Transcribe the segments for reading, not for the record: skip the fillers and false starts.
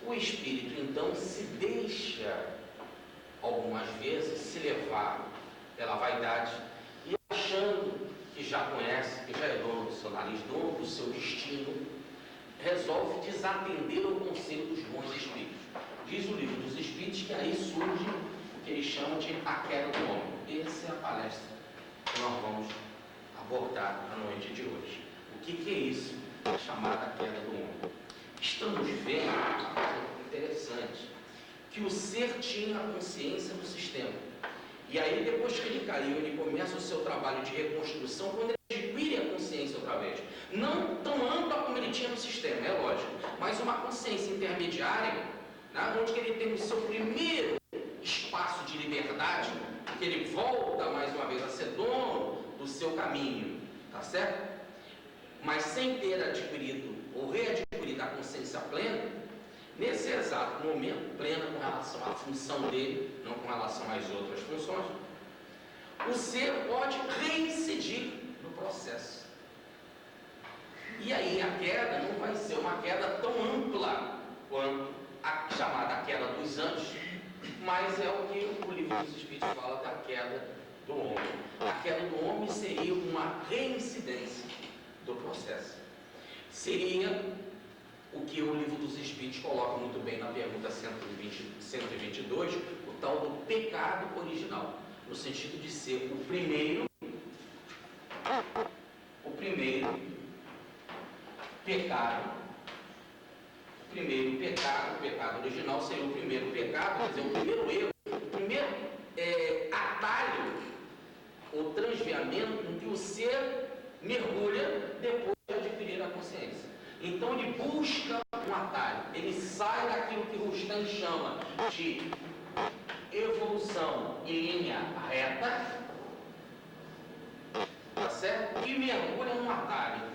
O espírito, então, se deixa, algumas vezes, se levar pela vaidade e achando que já conhece, que já é dono do seu nariz, dono do seu destino, resolve desatender ao conselho dos bons espíritos. Diz o livro dos Espíritos que aí surge o que eles chamam de a queda do homem. Essa é a palestra que nós vamos abordar na noite de hoje. O que é isso, a chamada queda do homem? Estamos vendo uma coisa interessante, que o ser tinha a consciência do sistema. E aí, depois que ele caiu, ele começa o seu trabalho de reconstrução, quando ele adquire a consciência outra vez. Não tão ampla como ele tinha no sistema, é lógico, mas uma consciência intermediária, né, onde ele tem o seu primeiro espaço de liberdade, que ele volta mais uma vez a ser dono do seu caminho, tá certo? Mas sem ter adquirido ou readquirido a consciência plena, nesse exato momento, plena com relação à função dele, não com relação às outras funções, o ser pode reincidir no processo. E aí a queda não vai ser uma queda tão ampla quanto a chamada queda dos anjos, mas é o que o livro dos Espíritos fala da queda do homem. A queda do homem seria uma reincidência do processo. Seria o que o livro dos Espíritos coloca muito bem na pergunta 122, o tal do pecado original, no sentido de ser o primeiro pecado, o pecado original seria o primeiro pecado, quer dizer, o primeiro erro, o primeiro atalho ou transviamento em que o ser mergulha depois de adquirir a consciência. Então ele busca um atalho, ele sai daquilo que Rustem chama de evolução em linha reta, tá certo? E mergulha num atalho.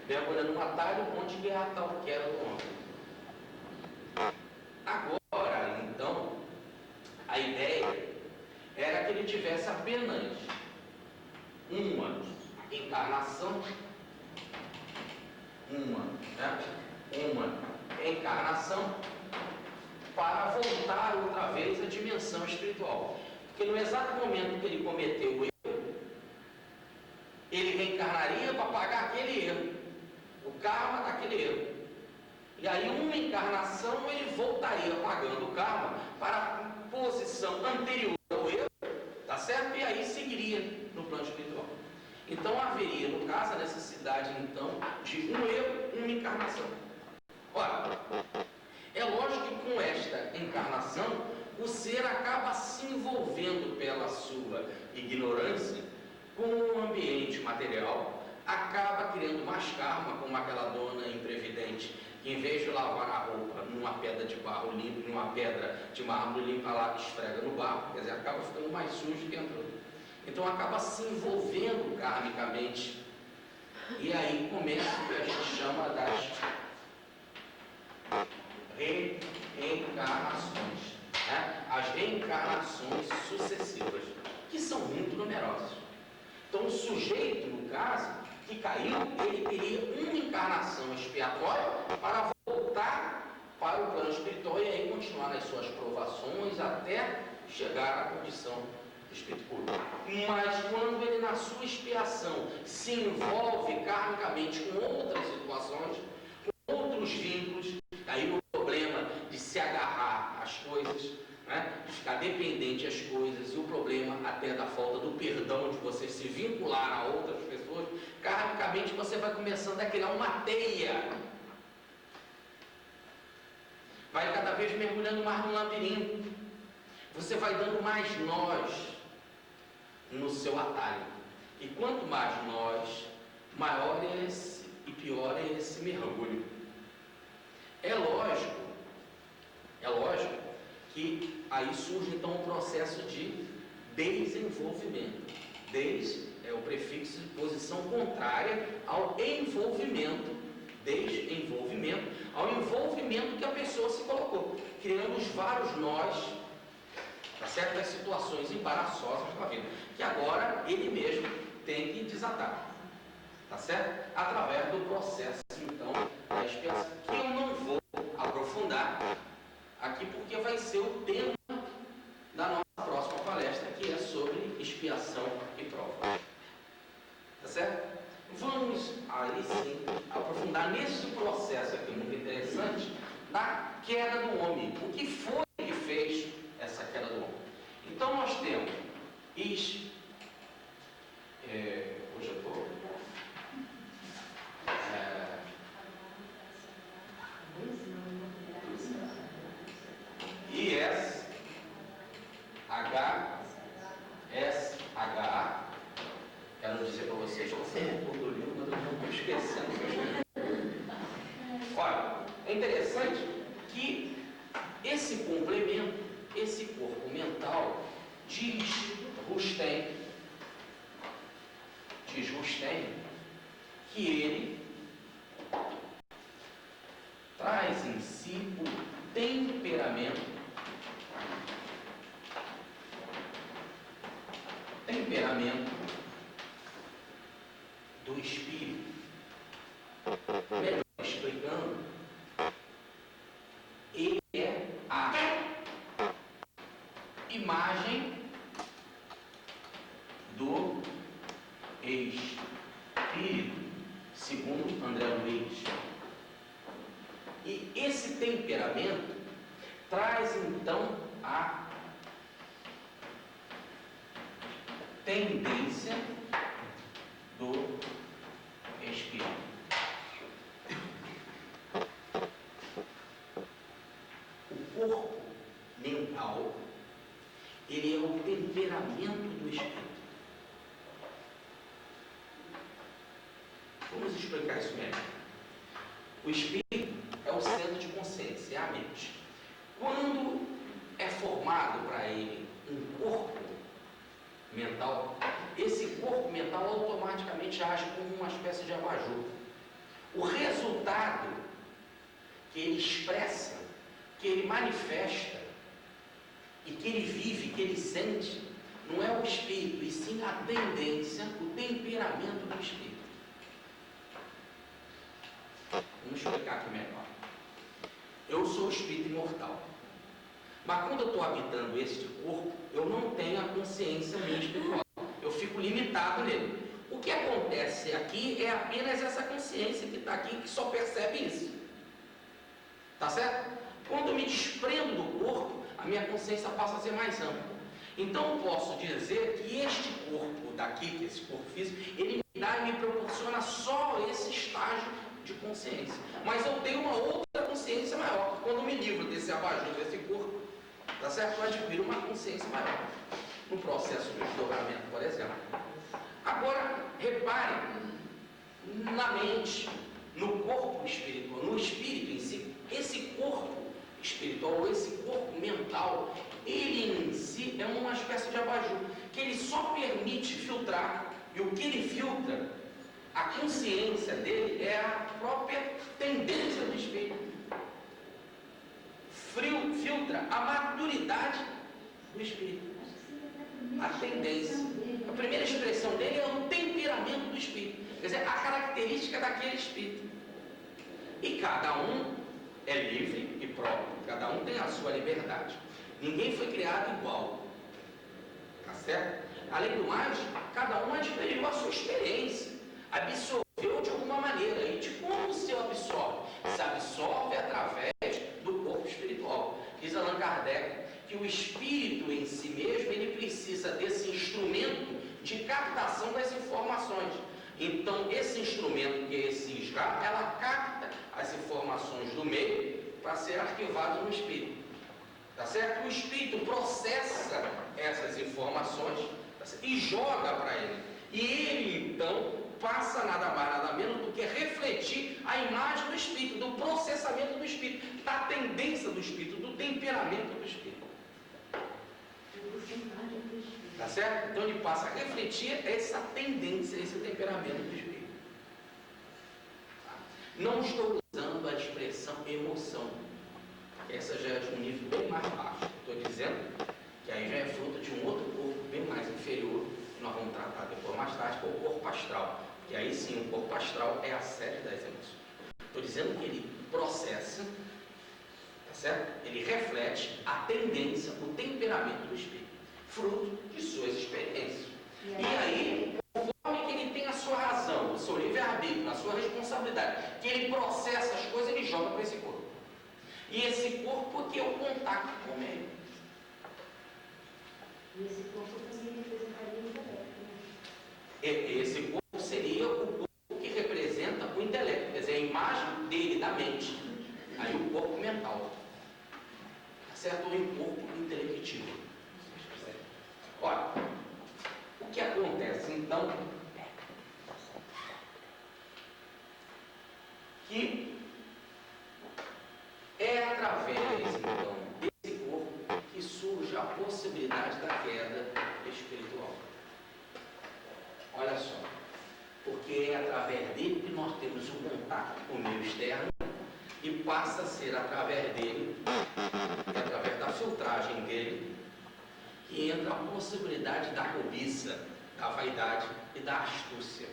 Mergulha num atalho onde é a tal queda do homem. Agora, então, a ideia era que ele tivesse apenas uma encarnação, uma encarnação para voltar outra vez à dimensão espiritual. Porque no exato momento que ele cometeu o erro, ele reencarnaria para pagar aquele erro, o karma daquele erro. E aí uma encarnação ele voltaria pagando o karma para a posição anterior ao erro, tá certo? E aí seguiria no plano espiritual. Então haveria, no caso, a necessidade então de um erro, uma encarnação. Ora, é lógico que com esta encarnação o ser acaba se envolvendo pela sua ignorância com o ambiente material, acaba criando mais karma, como aquela dona imprevidente que em vez de lavar a roupa numa pedra de barro limpa, numa pedra de mármore limpa lá, esfrega no barro, quer dizer, acaba ficando mais sujo que entrou. Então acaba se envolvendo karmicamente. E aí começa o que a gente chama das reencarnações, né? As reencarnações sucessivas, que são muito numerosas. Então o sujeito, no caso, que caiu, ele teria uma encarnação expiatória para voltar para o plano espiritual e aí continuar nas suas provações até chegar à condição do espírito puro. Mas quando ele, na sua expiação, se envolve karmicamente com outras situações, com outros vínculos, aí o problema de se agarrar às coisas, né, de ficar dependente às coisas, e o problema até da falta do perdão, de você se vincular a outras pessoas, karmicamente você vai começando a criar uma teia. Vai cada vez mergulhando mais no labirinto. Você vai dando mais nós no seu atalho. E quanto mais nós, maior é esse e pior é esse mergulho. É lógico que aí surge então um processo de desenvolvimento. Des é o prefixo de posição contrária ao envolvimento, desenvolvimento, ao envolvimento que a pessoa se colocou, criando os vários nós, tá certo? Das situações embaraçosas da vida, que agora ele mesmo tem que desatar, tá certo? Através do processo, então, da expiação, que eu não vou aí sim, aprofundar nesse processo aqui muito interessante da queda do homem. O que foi que fez essa queda do homem? Então nós temos hoje eu estou ISHSHA. Quero dizer para vocês, você é do livro, mas eu não estou esquecendo o que eu escrevi. Olha, é interessante que esse complemento, esse corpo mental, diz Rustem, que ele traz em si o temperamento do espírito. Melhor explicando, ele é a imagem do espírito, segundo André Luiz. E esse temperamento traz então a tendência do espírito. O corpo mental, ele é o temperamento do espírito. Vamos explicar isso melhor. O espírito é o centro de consciência, é a mente. Quando é formado para ele um corpo mental, esse corpo mental automaticamente age como uma espécie de abajur. O resultado que ele expressa, que ele manifesta e que ele vive, que ele sente, não é o espírito, e sim a tendência, o temperamento do espírito. Vamos explicar aqui melhor. Eu sou espírito imortal. Mas quando eu estou habitando este corpo, eu não tenho a consciência minha espiritual. Eu fico limitado nele. O que acontece aqui é apenas essa consciência que está aqui, que só percebe isso. Tá certo? Quando eu me desprendo do corpo, a minha consciência passa a ser mais ampla. Então eu posso dizer que este corpo daqui, que esse corpo físico, ele me dá e me proporciona só esse estágio de consciência. Mas eu tenho uma outra consciência maior. Quando eu me livro desse abajur, desse corpo, tá certo? Eu adquiro uma consciência maior. No processo de desdobramento, por exemplo. Agora, repare na mente, no corpo espiritual, no espírito em si. Esse corpo espiritual, esse corpo mental, ele em si é uma espécie de abajur, que ele só permite filtrar. E o que ele filtra, a consciência dele é a própria tendência do espírito. Filtra a maturidade do espírito, a tendência. A primeira expressão dele é o temperamento do espírito, quer dizer, a característica daquele espírito. E cada um é livre e próprio, cada um tem a sua liberdade. Ninguém foi criado igual, tá certo? Além do mais, cada um adquiriu a sua experiência, absorveu de alguma maneira. E de como se absorve? Se absorve através do corpo espiritual. Diz Allan Kardec que o espírito em si mesmo, ele precisa desse instrumento de captação das informações. Então, esse instrumento, que é esse SGA, ela capta as informações do meio para ser arquivado no espírito. Tá certo? O espírito processa essas informações, tá certo? E joga para ele. E ele, então, passa nada mais, nada menos do que refletir a imagem do espírito, do processamento do espírito, da tendência do espírito, do temperamento do espírito. Tá certo? Então ele passa a refletir essa tendência, esse temperamento do espírito. Tá? Não estou usando a expressão emoção. Essa já é de um nível bem mais baixo. Estou dizendo que aí já é fruto de um outro corpo bem mais inferior, que nós vamos tratar depois mais tarde, que é o corpo astral. Que aí sim, o corpo astral é a sede das emoções. Estou dizendo que ele processa, tá certo? Ele reflete a tendência, o temperamento do espírito, fruto de suas experiências. E aí, conforme que ele tem a sua razão, o seu livre-arbítrio, a sua responsabilidade, que ele processa as coisas, ele joga para esse corpo. E esse corpo que é o contato com o meio. E esse corpo também representaria o intelecto, né? Esse corpo seria o corpo que representa o intelecto, quer dizer, a imagem dele, da mente. Aí o corpo mental. Certo? Ou em corpo intelectivo. Olha, o que acontece então que é através então desse corpo que surge a possibilidade da queda espiritual. Olha só, porque é através dele que nós temos o contato com o meio externo e passa a ser através dele, e através da filtragem dele, que entra a possibilidade da cobiça, da vaidade e da astúcia.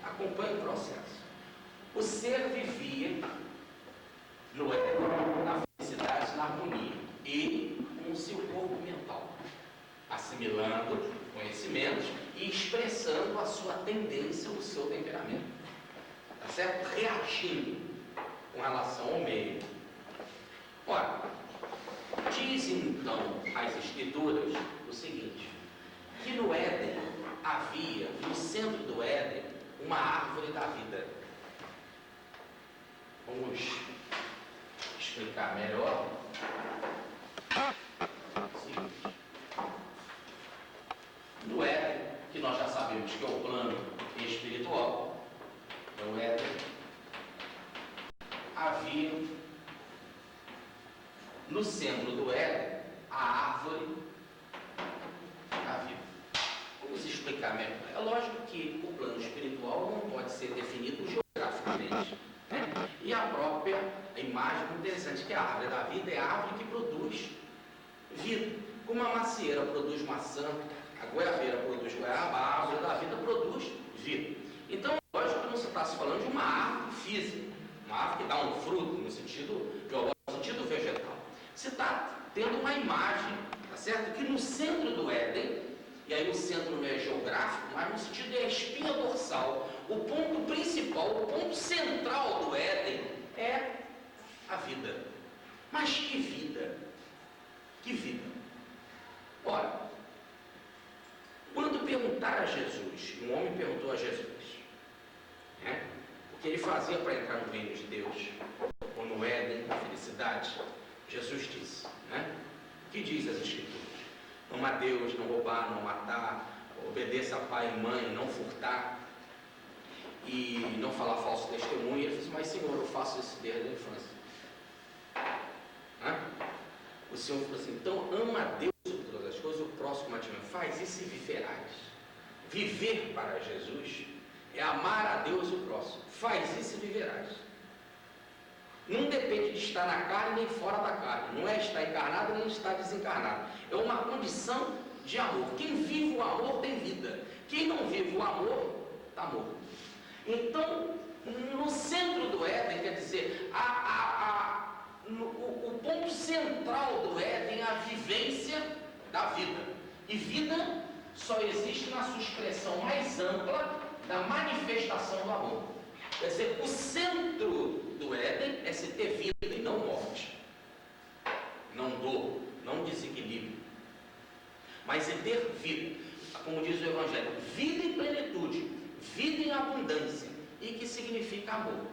Acompanhe o processo. O ser vivia no Éden, na felicidade, na harmonia, e com o seu corpo mental, assimilando conhecimentos e expressando a sua tendência, o seu temperamento, tá certo? Reagindo com relação ao meio. Ora, dizem então as Escrituras o seguinte, que no Éden havia, no centro do Éden, uma árvore da vida. Vamos explicar melhor. O seguinte, no Éden, que nós já sabemos que é o plano espiritual, no Éden havia no centro do Éden a árvore da vida. Vamos explicar melhor. É lógico que o plano espiritual não pode ser definido geograficamente, né? E a própria imagem interessante que a árvore da vida é a árvore que produz vida. Como a macieira produz maçã, a goiabeira produz goiaba, a árvore da vida produz vida. Então, lógico que não se está se falando de uma árvore física, uma árvore que dá um fruto no sentido biológico, no sentido vegetal. Você está tendo uma imagem, tá certo? Que no centro do Éden, e aí o centro não é geográfico, mas no sentido é a espinha dorsal, o ponto principal, o ponto central do Éden é a vida. Mas que vida? Que vida? Ora, quando perguntaram a Jesus, um homem perguntou a Jesus, né, o que ele fazia para entrar no reino de Deus, ou no Éden, na felicidade, Jesus disse, né? O que diz as Escrituras? Não amar Deus, não roubar, não matar, obedeça a pai e mãe, não furtar e não falar falso testemunho. Ele disse, mas Senhor, eu faço isso desde a infância. O Senhor falou assim, então ama a Deus sobre todas as coisas, o próximo a ti mesmo. Faz isso e viverás. Viver para Jesus é amar a Deus e o próximo. Faz isso e viverás. Não depende de estar na carne nem fora da carne. Não é estar encarnado nem estar desencarnado. É uma condição de amor. Quem vive o amor tem vida. Quem não vive o amor está morto. Então, no centro do Éden, quer dizer, o ponto central do Éden é a vivência da vida. E vida só existe na sua expressão mais ampla da manifestação do amor. Quer dizer, o centro do Éden é se ter vida e não morte, não dor, não desequilíbrio, mas é ter vida, como diz o Evangelho, vida em plenitude, vida em abundância, e que significa amor,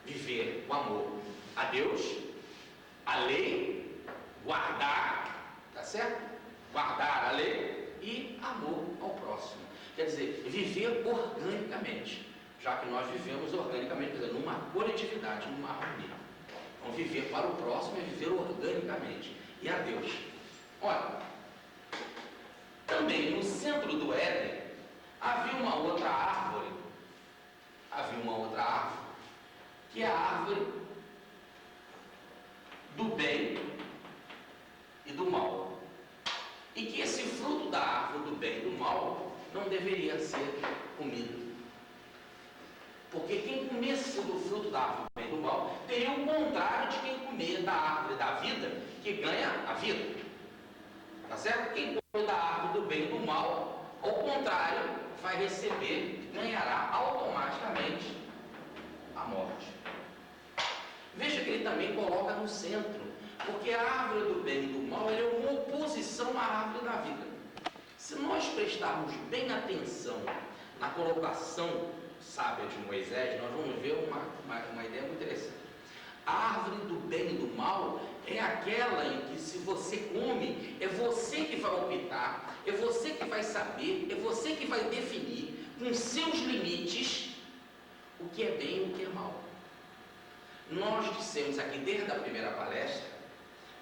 viver o amor a Deus, a lei, guardar, tá certo? Guardar a lei e amor ao próximo, quer dizer, viver organicamente. Já que nós vivemos organicamente, quer dizer, numa coletividade, numa harmonia. Então, viver para o próximo é viver organicamente. E a Deus. Olha, também no centro do Éden, havia uma outra árvore, que é a árvore do bem e do mal. E que esse fruto da árvore do bem e do mal não deveria ser comido. Porque quem comesse do fruto da árvore do bem e do mal, teria o contrário de quem comer da árvore da vida, que ganha a vida. Tá certo? Quem come da árvore do bem e do mal, ao contrário, vai receber, ganhará automaticamente também coloca no centro, porque a árvore do bem e do mal é uma oposição à árvore da vida. Se nós prestarmos bem atenção na colocação sábia de Moisés, nós vamos ver uma ideia muito interessante. A árvore do bem e do mal é aquela em que, se você come, é você que vai optar, é você que vai saber, é você que vai definir com seus limites o que é bem e o que é mal. Nós dissemos aqui desde a primeira palestra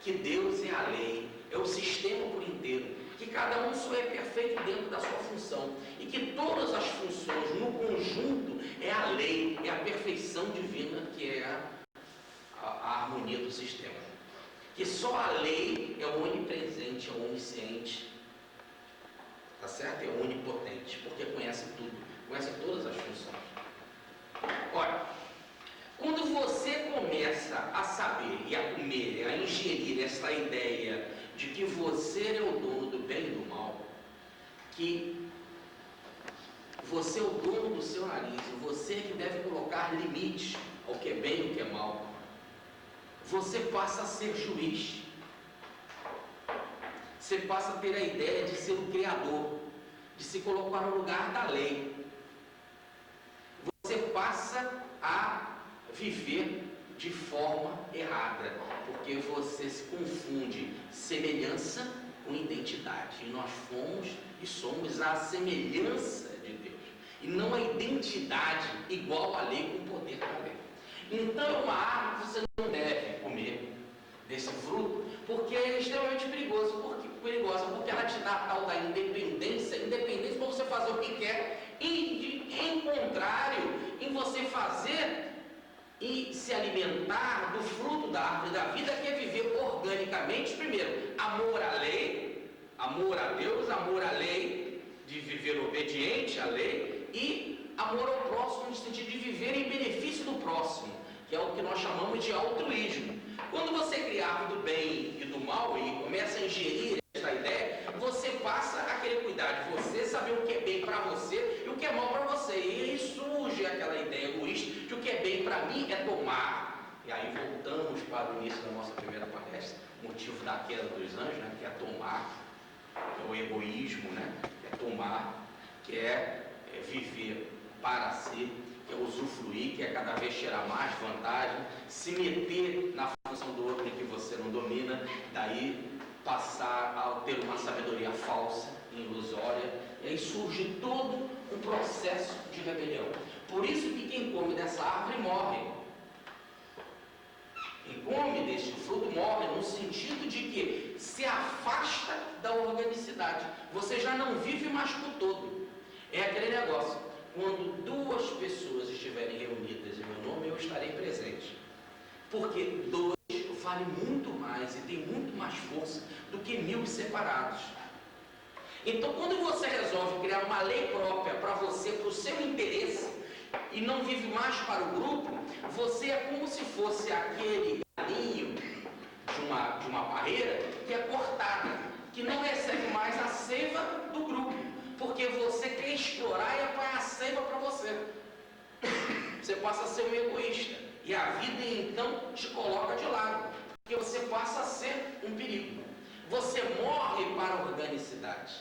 que Deus é a lei, é o sistema por inteiro, que cada um só é perfeito dentro da sua função e que todas as funções no conjunto é a lei, é a perfeição divina, que é a harmonia do sistema. Que só a lei é onipresente, é onisciente, tá certo? É onipotente, porque conhece tudo, conhece todas as funções. Olha, quando você começa a saber e a comer, a ingerir essa ideia de que você é o dono do bem e do mal, que você é o dono do seu nariz, você que deve colocar limites ao que é bem e ao que é mal, você passa a ser juiz. Você passa a ter a ideia de ser o criador, de se colocar no lugar da lei. Você passa a viver de forma errada, porque você se confunde semelhança com identidade. E nós fomos e somos a semelhança de Deus, e não a identidade igual à lei com o poder da lei. Então é uma árvore que você não deve comer desse fruto, porque é extremamente perigosa, porque ela te dá a tal da independência para você fazer o que quer, e em contrário, em você fazer e se alimentar do fruto da árvore da vida, que é viver organicamente, primeiro, amor à lei, amor a Deus, amor à lei, de viver obediente à lei, e amor ao próximo, no sentido de viver em benefício do próximo, que é o que nós chamamos de altruísmo. Quando você cria a árvore do bem e do mal e começa a ingerir essa ideia, você passa a querer cuidar de você, saber o que é bem para você e o que é mal para você. E aí surge aquela ideia egoísta de o que é bem para mim é tomar. E aí voltamos para o início da nossa primeira palestra, o motivo da queda dos anjos, né, que é tomar, que é o egoísmo, né, que é tomar, que é viver para si, que é usufruir, que é cada vez tirar mais vantagem, se meter na função do outro em que você não domina, daí passar a ter uma sabedoria falsa, ilusória, e aí surge todo um processo de rebelião. Por isso que quem come dessa árvore morre. Quem come deste fruto morre, no sentido de que se afasta da organicidade. Você já não vive mais com o todo. É aquele negócio, quando duas pessoas estiverem reunidas em meu nome, eu estarei presente. Porque dois vale muito mais e tem muito mais força do que 1000 separados. Então, quando você resolve criar uma lei própria para você, para o seu interesse, e não vive mais para o grupo, você é como se fosse aquele galinho de uma barreira que é cortada, que não recebe mais a seiva do grupo, porque você quer explorar e apanhar a seiva para você. Você passa a ser um egoísta, e a vida então te coloca de lado, porque você passa a ser um perigo. Você morre para a organicidade.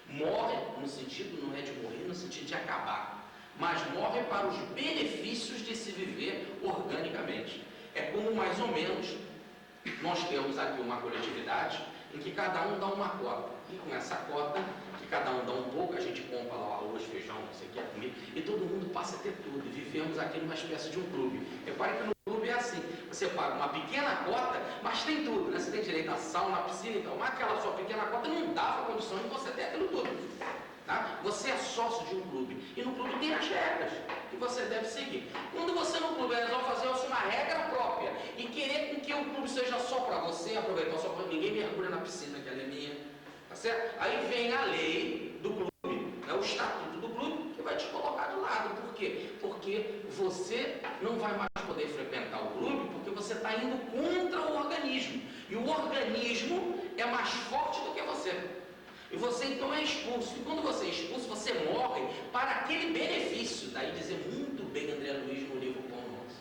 Morre no sentido, não é de morrer no sentido de acabar, mas morre para os benefícios de se viver organicamente. É como mais ou menos nós temos aqui uma coletividade em que cada um dá uma cota, e com essa cota, que cada um dá um pouco, a gente compra lá o arroz, feijão, não sei o que é comida, e todo mundo passa a ter tudo, e vivemos aqui numa espécie de um clube. Repare que no clube é assim, você paga uma pequena cota, mas tem tudo, né? Você tem direito a sauna, piscina, então, mas aquela sua pequena cota não dá a condição de você ter aquilo tudo. Tá? Você é sócio de um clube, e no clube tem as regras que você deve seguir. Quando você no clube resolve fazer uma regra própria e querer com que o clube seja só para você, aproveitar só para ninguém mergulha na piscina, que ela é minha, tá certo? Aí vem a lei do clube, né, o estatuto do clube, que vai te colocar de lado. Por quê? Porque você não vai mais poder frequentar o clube, porque você está indo contra o organismo, e o organismo é mais forte do que você. E você então é expulso. E quando você é expulso, você morre para aquele benefício. Daí dizer muito bem André Luiz no livro Pão Nosso.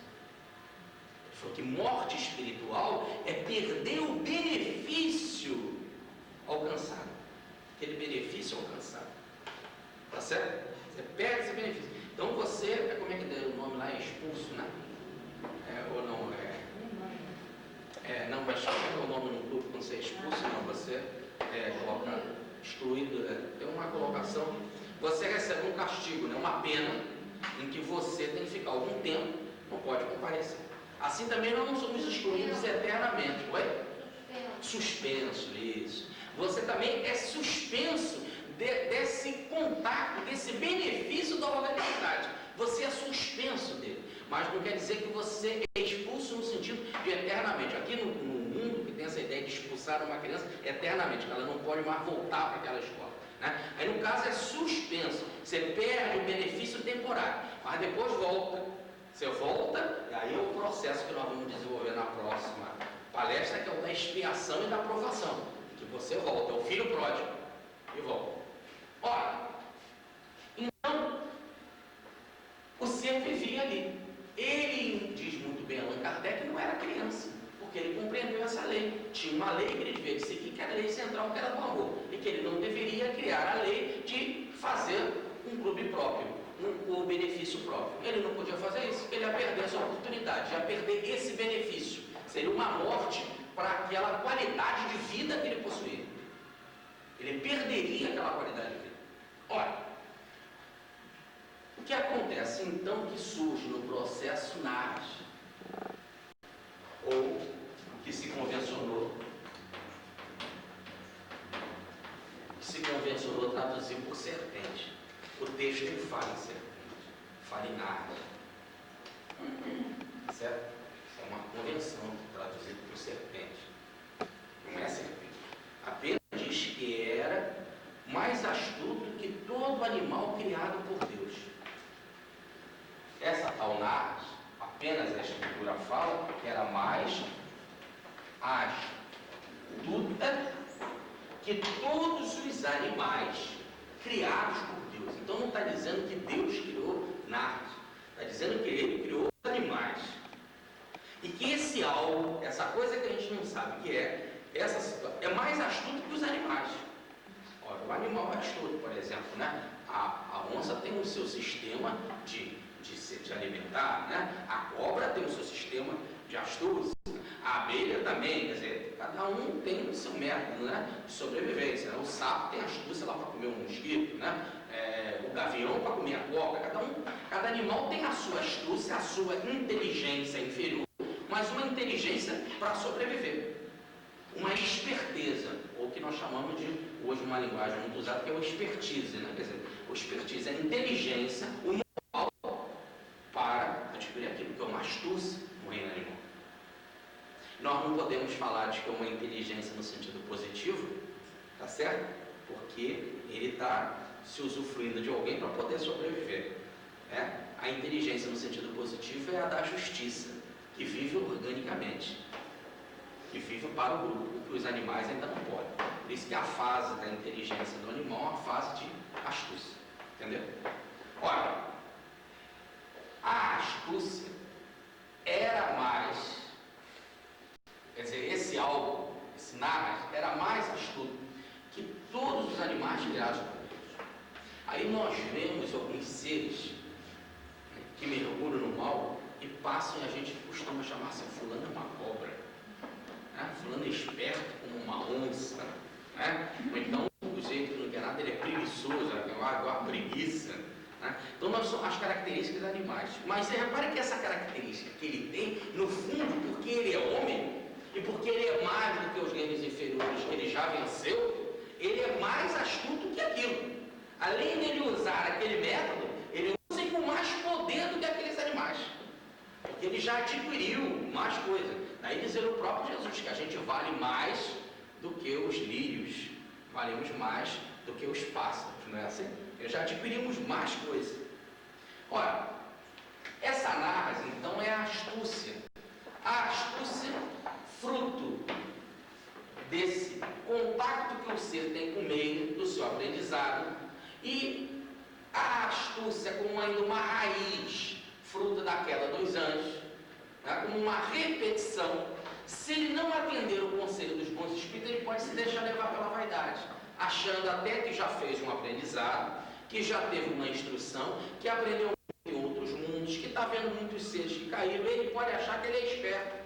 Ele falou, aquele benefício alcançado. Tá certo? Você perde esse benefício. Então você, como é que deu o nome lá? É expulso, né? Ou não não, mas qual é o nome no clube quando você é expulso? Não, você coloca excluído, tem uma colocação. Você recebe um castigo, né? Uma pena em que você tem que ficar algum tempo, não pode comparecer. Assim também nós não somos excluídos eternamente. Oi? Suspenso, isso. Você também é suspenso desse contato, desse benefício da organidade. Você é suspenso dele. Mas não quer dizer que você é expulso no sentido de eternamente. Aqui no mundo que tem essa ideia de expulsar uma criança eternamente, que ela não pode mais voltar para aquela escola. Né? Aí no caso é suspenso. Você perde o benefício temporário, mas depois volta. Você volta, e aí é o processo que nós vamos desenvolver na próxima palestra, que é o da expiação e da aprovação. Que você volta, é o filho pródigo e volta. Ora, então, o ser vivia ali. Ele, diz muito bem Allan Kardec, não era criança, porque ele compreendeu essa lei. Tinha uma lei que ele devia seguir, que era a lei central, que era do amor, e que ele não deveria criar a lei de fazer um clube próprio, o benefício próprio. Ele não podia fazer isso, ele ia perder essa oportunidade, ia perder esse benefício. Seria uma morte para aquela qualidade de vida que ele possuía. Ele perderia aquela qualidade de vida. Olha, o que acontece então que surge no processo NARS, ou que se convencionou traduzir por serpente. O texto fala em serpente, fala em NARS. Certo? Isso é uma convenção traduzida por serpente. Não é serpente. Apenas diz que era mais astuto que todo animal criado por Deus. Essa tal NARS, apenas a Escritura fala que era mais astuta que todos os animais criados por Deus. Então não está dizendo que Deus criou NARS, está dizendo que Ele criou os animais. E que esse algo, essa coisa que a gente não sabe o que essa situação, é mais astuto que os animais. Olha, o animal é astuto, por exemplo, né? A onça tem o seu sistema de alimentar, né? A cobra tem o seu sistema de astúcia, a abelha também, quer dizer, cada um tem o seu método, né? De sobrevivência. Né? O sapo tem astúcia lá para comer um mosquito, né? O gavião para comer a cobra, cada animal tem a sua astúcia, a sua inteligência inferior, mas uma inteligência para sobreviver, uma esperteza, ou que nós chamamos de, hoje uma linguagem muito usada, que é o expertise, né? Quer dizer, o expertise é a inteligência, o know-how para adquirir aquilo que é uma astúcia no reino animal. Nós não podemos falar de que é uma inteligência no sentido positivo, tá certo? Porque ele está se usufruindo de alguém para poder sobreviver. Né? A inteligência no sentido positivo é a da justiça, que vive organicamente, que vive para o grupo, que os animais ainda não podem. Por isso que a fase da inteligência do animal é uma fase de astúcia. Entendeu? Olha, a astúcia era mais, quer dizer, esse algo, esse NARS, era mais astuto que todos os animais criados por Deus. Aí nós vemos alguns seres, né, que mergulham no mal e passam, e a gente costuma chamar assim, fulano é uma cobra, né? Fulano é esperto como uma onça, né? Ou então o jeito que não quer nada, ele é preguiçoso, é uma preguiça, né? Então nós somos as características dos animais. Mas você repara que essa característica que ele tem, no fundo, porque ele é homem e porque ele é mais do que os reinos inferiores que ele já venceu, ele é mais astuto que aquilo. Além de ele usar aquele método, ele usa com mais poder do que aqueles animais, porque ele já adquiriu mais coisa. Daí dizer o próprio Jesus que a gente vale mais do que os lírios, valemos mais do que os pássaros, não é assim? Já adquirimos mais coisa. Olha, essa NARS então é a astúcia. A astúcia, fruto desse contato que o ser tem com o meio, do seu aprendizado, e a astúcia como ainda uma raiz, fruto da queda dos anjos, né, como uma repetição. Se ele não atender o conselho dos bons espíritos, ele pode se deixar levar pela vaidade. achando até que já fez um aprendizado, que já teve uma instrução, que aprendeu em outros mundos, que está vendo muitos seres que caíram. Ele pode achar que ele é esperto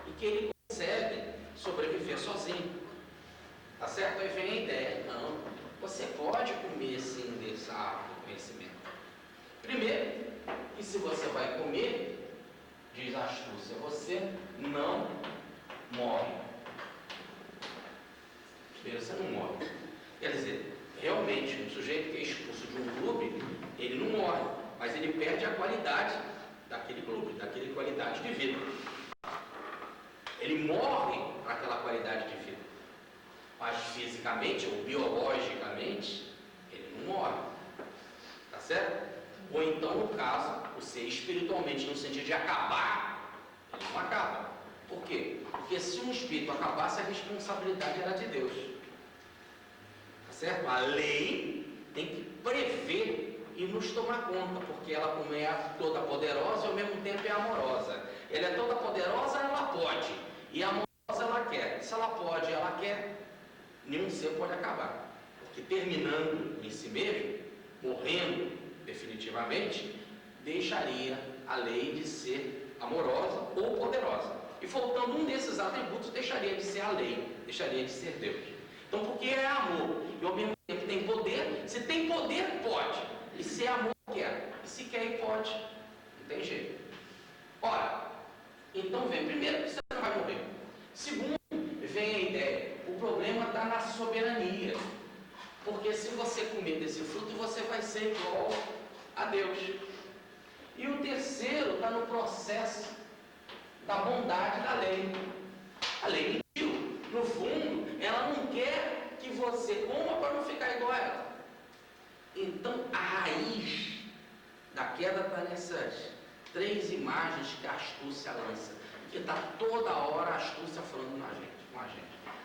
e que ele consegue sobreviver sozinho. Tá certo? Aí vem a ideia: não, você pode comer sim dessa árvore do conhecimento. Primeiro, que se você vai comer, diz a astúcia, você não morre. Primeiro, você não morre. Quer dizer, realmente, um sujeito que é expulso de um clube, ele não morre, mas ele perde a qualidade daquele clube, daquela qualidade de vida. Ele morre para aquela qualidade de vida. Mas fisicamente ou biologicamente, ele não morre. Tá certo? Ou então, no caso, o ser espiritualmente, no sentido de acabar, ele não acaba. Por quê? Porque se um espírito acabasse, a responsabilidade era de Deus. Tá certo? A lei tem que prever e nos tomar conta, porque ela, como é toda poderosa, ao mesmo tempo é amorosa. Ela é toda poderosa, ela pode. E amorosa, ela quer. Se ela pode, ela quer, nenhum ser pode acabar. Porque terminando em si mesmo, morrendo definitivamente, deixaria a lei de ser amorosa ou poderosa. E faltando um desses atributos, deixaria de ser a lei, deixaria de ser Deus. Então, porque é amor e ao mesmo tempo tem poder, se tem poder, pode. E se é amor, quer. E se quer, pode. Não tem jeito. Ora, então vem, primeiro, que você não vai morrer. Segundo, vem a ideia, o problema está na soberania. Porque se você comer desse fruto, você vai ser igual a Deus. E o terceiro está no processo da bondade da lei. A lei mentiu. No fundo, ela não quer que você coma para não ficar igual a ela. Então, a raiz da queda está nessas três imagens que a astúcia lança. Que está toda hora a astúcia falando com a gente.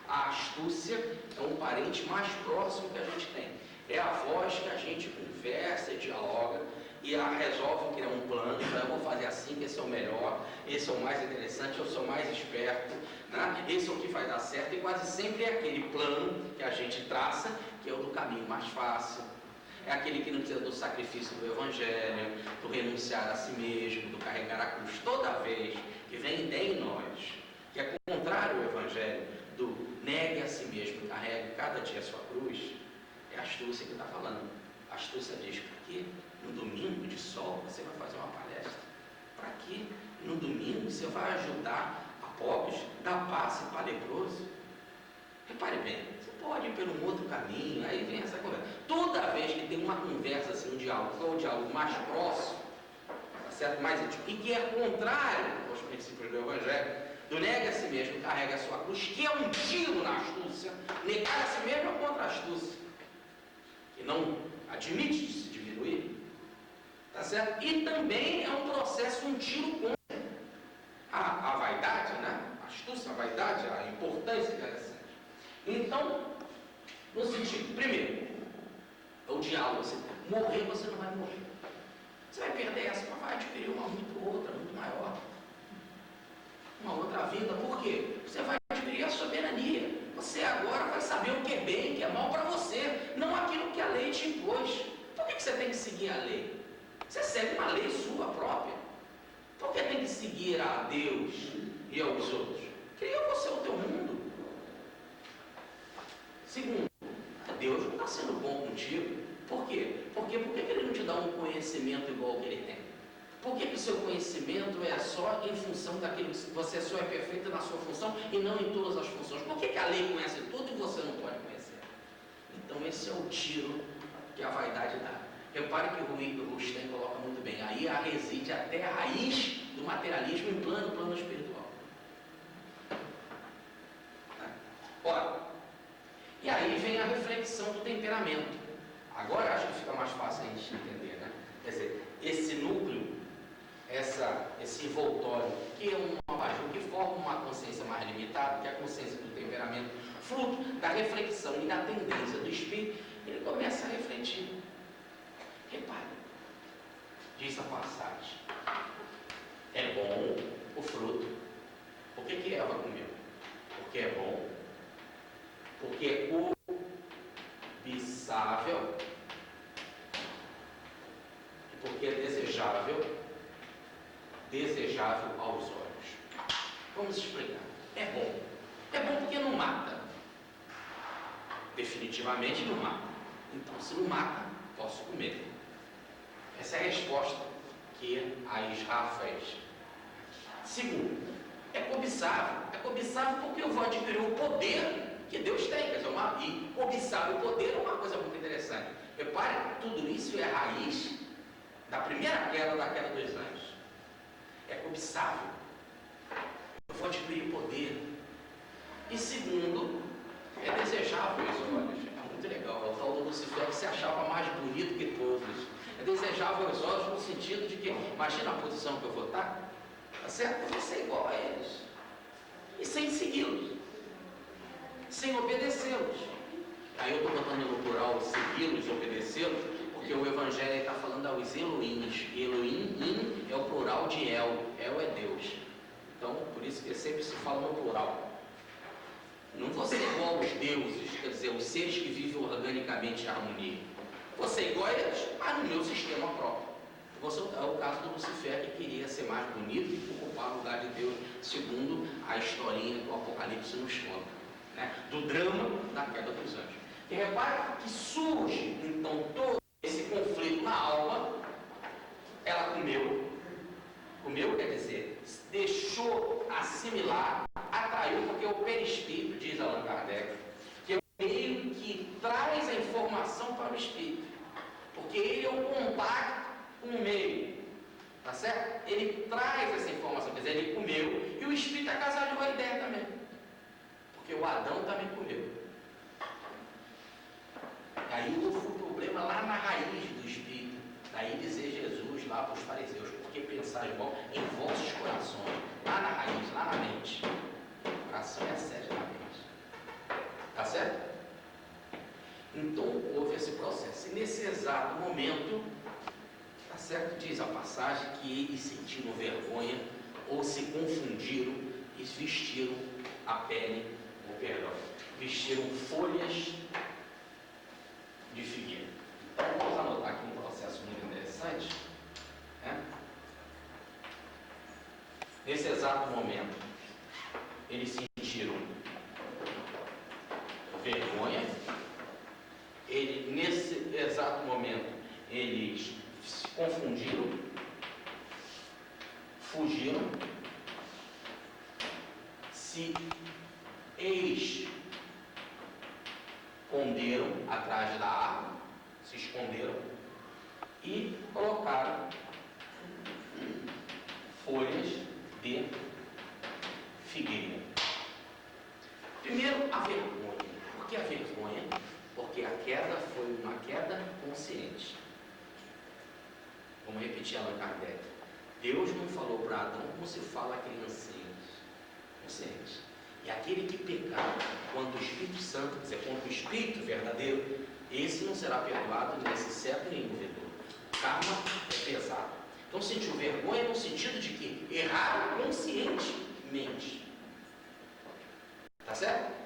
A astúcia é um parente mais próximo que a gente tem. É a voz que a gente conversa e dialoga e resolve criar um plano. Então, eu vou fazer assim, que esse é o melhor, esse é o mais interessante, eu sou o mais esperto, né? Esse é o que vai dar certo. E quase sempre é aquele plano que a gente traça, que é o do caminho mais fácil. É aquele que não precisa do sacrifício do Evangelho, do renunciar a si mesmo, do carregar a cruz. Toda vez que vem ideia em nós, que é contrário ao Evangelho, do negue a si mesmo, carregue cada dia a sua cruz, é a astúcia que está falando. A astúcia diz: para quê? No domingo de sol você vai fazer uma palestra? Para quê? No domingo você vai ajudar a pobres, dar passe para leproso? Repare bem, você pode ir por um outro caminho, aí vem essa conversa. Toda vez que tem uma conversa assim, um diálogo, qual é o diálogo mais próximo, tá certo? Mais íntimo, e que é contrário aos princípios do Evangelho, do nega a si mesmo, carrega a sua cruz, que é um tiro na astúcia. Negar a si mesmo é contra a astúcia, que não admite de se diminuir, tá certo? E também é um processo, um tiro contra a vaidade, né? A astúcia, a vaidade, a importância interessante. Então, no sentido, primeiro, é o diálogo. Você morrer, você não vai morrer. Você vai perder essa, mas vai adquirir uma muito outra, muito maior. Uma outra vida. Por quê? Você vai adquirir a soberania. Você agora vai saber o que é bem e o que é mal para você, não aquilo que a lei te impôs. Por que você tem que seguir a lei? Você segue uma lei sua própria. Por que tem que seguir a Deus e aos outros? Criou você o teu mundo. Segundo, Deus não está sendo bom contigo. Por quê? Porque por que Ele não te dá um conhecimento igual ao que Ele tem? Por que o seu conhecimento é só em função daquilo que você só é perfeito na sua função e não em todas as funções? Por que a lei conhece tudo e você não pode conhecer? Então esse é o tiro que a vaidade dá. Repare que o Rustem coloca muito bem. Aí reside até a raiz do materialismo em plano espiritual. Ora, e aí vem a reflexão do temperamento. Agora acho que fica mais fácil a gente entender, né? Quer dizer, esse núcleo, esse envoltório, que é um abajur que forma uma consciência mais limitada, que é a consciência do temperamento, fruto da reflexão e da tendência do espírito, ele começa a refletir. Repare, diz a passagem: é bom o fruto. Por que Eva comeu? Porque é bom. Porque desejável aos olhos. Vamos explicar. É bom. É bom porque não mata. Definitivamente não mata. Então, se não mata, posso comer. Essa é a resposta que a Israel fez. Segundo, é cobiçável. É cobiçável porque eu vou adquirir o poder que Deus tem. Quer dizer, e cobiçar o poder é uma coisa muito interessante. Repare, tudo isso é a raiz da primeira queda, da queda dos anjos. É cobiçável. Eu vou adquirir poder. E segundo, é desejável os olhos. É muito legal. O tal do Lucifer que se achava mais bonito que todos. É desejável os olhos no sentido de que, imagina a posição que eu vou estar, tá certo? Eu vou ser igual a eles. E sem segui-los. Sem obedecê-los. Aí eu estou botando no plural segui-los, obedecê-los, porque o Evangelho está falando aos Elohims. Elohim é o plural de El. El é Deus. Então, por isso que sempre se fala no plural. Não vou ser igual aos deuses, quer dizer, os seres que vivem organicamente em harmonia. Vou ser igual a eles, mas no meu sistema próprio. É o caso do Lucifer, que queria ser mais bonito e ocupar o lugar de Deus, segundo a historinha do Apocalipse nos conta, né? Do drama da queda dos anjos. E repare que surge, então, todo esse conflito na alma. Ela comeu, quer dizer, deixou assimilar, atraiu, porque o perispírito, diz Allan Kardec, que é o meio que traz a informação para o espírito, porque ele é o contato com o meio, tá certo? Ele traz essa informação, quer dizer, ele comeu, e o espírito agasalhou a ideia também, porque o Adão também comeu. Aí houve um problema lá na raiz do espírito, daí dizer Jesus lá para os fariseus, porque pensar igual em vossos corações, lá na raiz, lá na mente. O coração é a sede da mente. Tá certo? Então houve esse processo. E nesse exato momento, tá certo? Diz a passagem que eles sentiram vergonha ou se confundiram e vestiram a pele, vestiram folhas de figueira. Então vamos anotar aqui um processo muito interessante. Né? Nesse exato momento, eles sentiram vergonha. Nesse exato momento, eles se confundiram, fugiram, se esconderam atrás da árvore, se esconderam e colocaram folhas de figueira. Primeiro, a vergonha. Por que a vergonha? Porque a queda foi uma queda consciente. Vamos repetir Allan Kardec. Deus não falou para Adão como se fala a criancinhas. Consciente. E aquele que pecar contra o Espírito Santo, quer dizer, contra o Espírito verdadeiro, esse não será perdoado nesse século nem no vindouro. O karma é pesado. Então sentiu vergonha no sentido de que erraram conscientemente. Tá certo?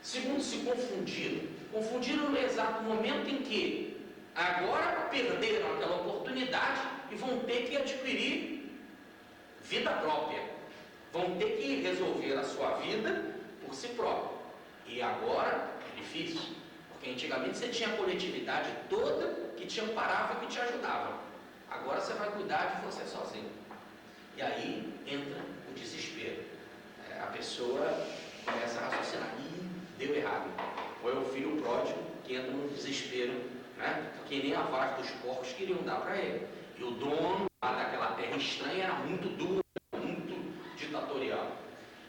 Segundo, se confundiram. Confundiram no exato momento em que agora perderam aquela oportunidade e vão ter que adquirir vida própria. Vão ter que resolver a sua vida por si próprio. E agora é difícil, porque antigamente você tinha a coletividade toda que te amparava, que te ajudava. Agora você vai cuidar de você sozinho. E aí entra o desespero. A pessoa começa a raciocinar. Deu errado. Ou é o filho pródigo que entra no desespero, né? Que nem a vara dos porcos queriam dar para ele. E o dono lá daquela terra estranha era muito duro, muito ditatorial.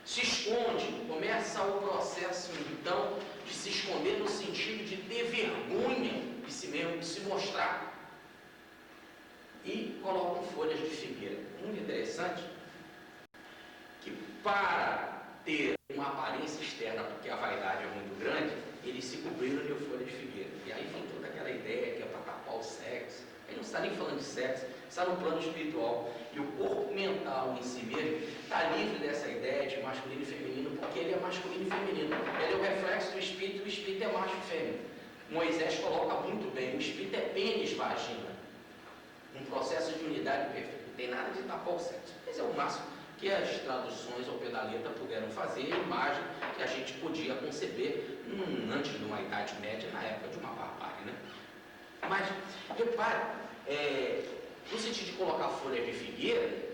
Se esconde, começa o processo então de se esconder no sentido de ter vergonha de si mesmo, de se mostrar. E colocam folhas de figueira. Muito interessante que para ter uma aparência externa, porque a vaidade é muito grande, eles se cobriram de folha de figueira. E aí vem toda aquela ideia que é para tapar o sexo. Ele não está nem falando de sexo, está no plano espiritual. E o corpo mental em si mesmo está livre dessa ideia de masculino e feminino, porque ele é masculino e feminino. Ele é o reflexo do espírito, e o espírito é macho e fêmea. Moisés coloca muito bem, o espírito é pênis, vagina. Um processo de unidade perfeita. Não tem nada de tapar o sexo. Esse é o máximo que as traduções ao pé da letra puderam fazer, a imagem que a gente podia conceber antes de uma Idade Média, na época de uma barbárie, né? Mas, repare, no sentido de colocar folha de figueira,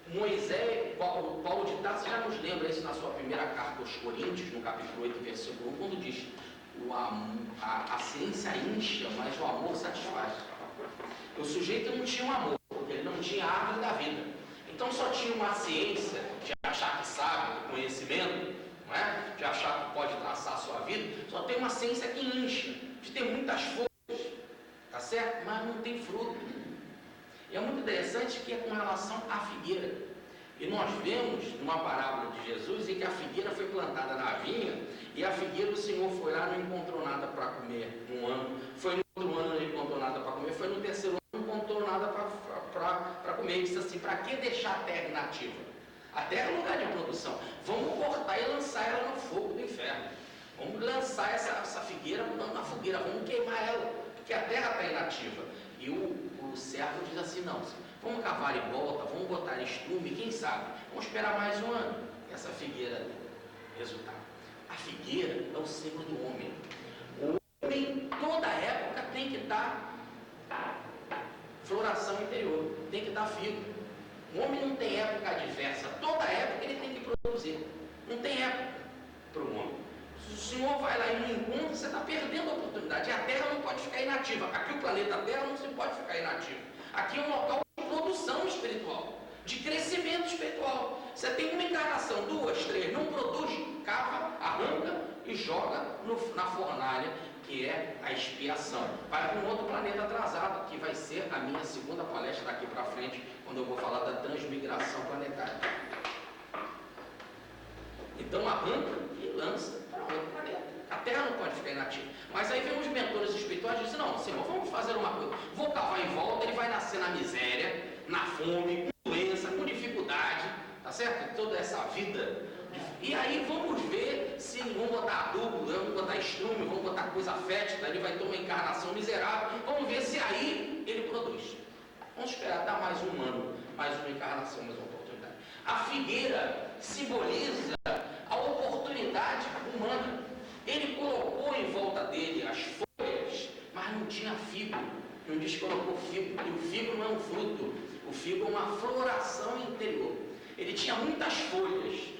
Moisés, Paulo de Tarso já nos lembra isso na sua primeira carta aos Coríntios, no capítulo 8, versículo 1, quando diz: a ciência incha, mas o amor satisfaz. O sujeito não tinha um amor, porque ele não tinha a árvore da vida. Então só tinha uma ciência de achar que sabe, conhecimento, não é? De achar que pode traçar a sua vida. Só tem uma ciência que incha, de ter muitas folhas, tá certo? Mas não tem fruto. E é muito interessante que é com relação à figueira. E nós vemos numa parábola de Jesus em que a figueira foi plantada na vinha, e a figueira o Senhor foi lá e não encontrou nada para comer num ano, foi no outro ano não encontrou nada para comer, foi no terceiro ano não encontrou nada para comer. Ele disse assim: para que deixar a terra inativa? A terra é lugar de produção. Vamos cortar e lançar ela no fogo do inferno. Vamos lançar essa figueira na fogueira, vamos queimar ela, porque a terra está inativa. E o servo diz assim: não, vamos cavar em volta, vamos botar estrume, quem sabe? Vamos esperar mais um ano. Essa figueira resultar. A figueira é o símbolo do homem. O homem, toda época, tem que dar floração interior, tem que dar figo. O homem não tem época adversa, toda época ele tem que produzir. Não tem época para o homem. Se o Senhor vai lá e não encontra, você está perdendo a oportunidade. E a terra não pode ficar inativa. Aqui o planeta Terra não se pode ficar inativo. Aqui é um local de produção espiritual, de crescimento espiritual. Você tem uma encarnação, 2, 3, não produz, cava, arranca e joga na fornalha, que é a expiação. Vai para um outro planeta atrasado, que vai ser a minha segunda palestra daqui para frente, quando eu vou falar da transmigração planetária. Então arranca e lança para outro planeta. A Terra não pode ficar inativa. Mas aí vem os mentores espirituais e dizem: não, Senhor, vamos fazer uma coisa. Vou cavar em volta, ele vai nascer na miséria, na fome, com doença, com dificuldade, tá certo? Toda essa vida. E aí vamos ver se vamos botar adubo, vamos botar estrume, vamos botar coisa fétida, ele vai ter uma encarnação miserável. Vamos ver se aí ele produz. Vamos esperar dar mais um ano, mais uma encarnação, mais uma oportunidade. A figueira simboliza a oportunidade humana. Ele colocou em volta dele as folhas, mas não tinha figo. Não diz que colocou figo, porque o figo não é um fruto. O figo é uma floração interior. Ele tinha muitas folhas.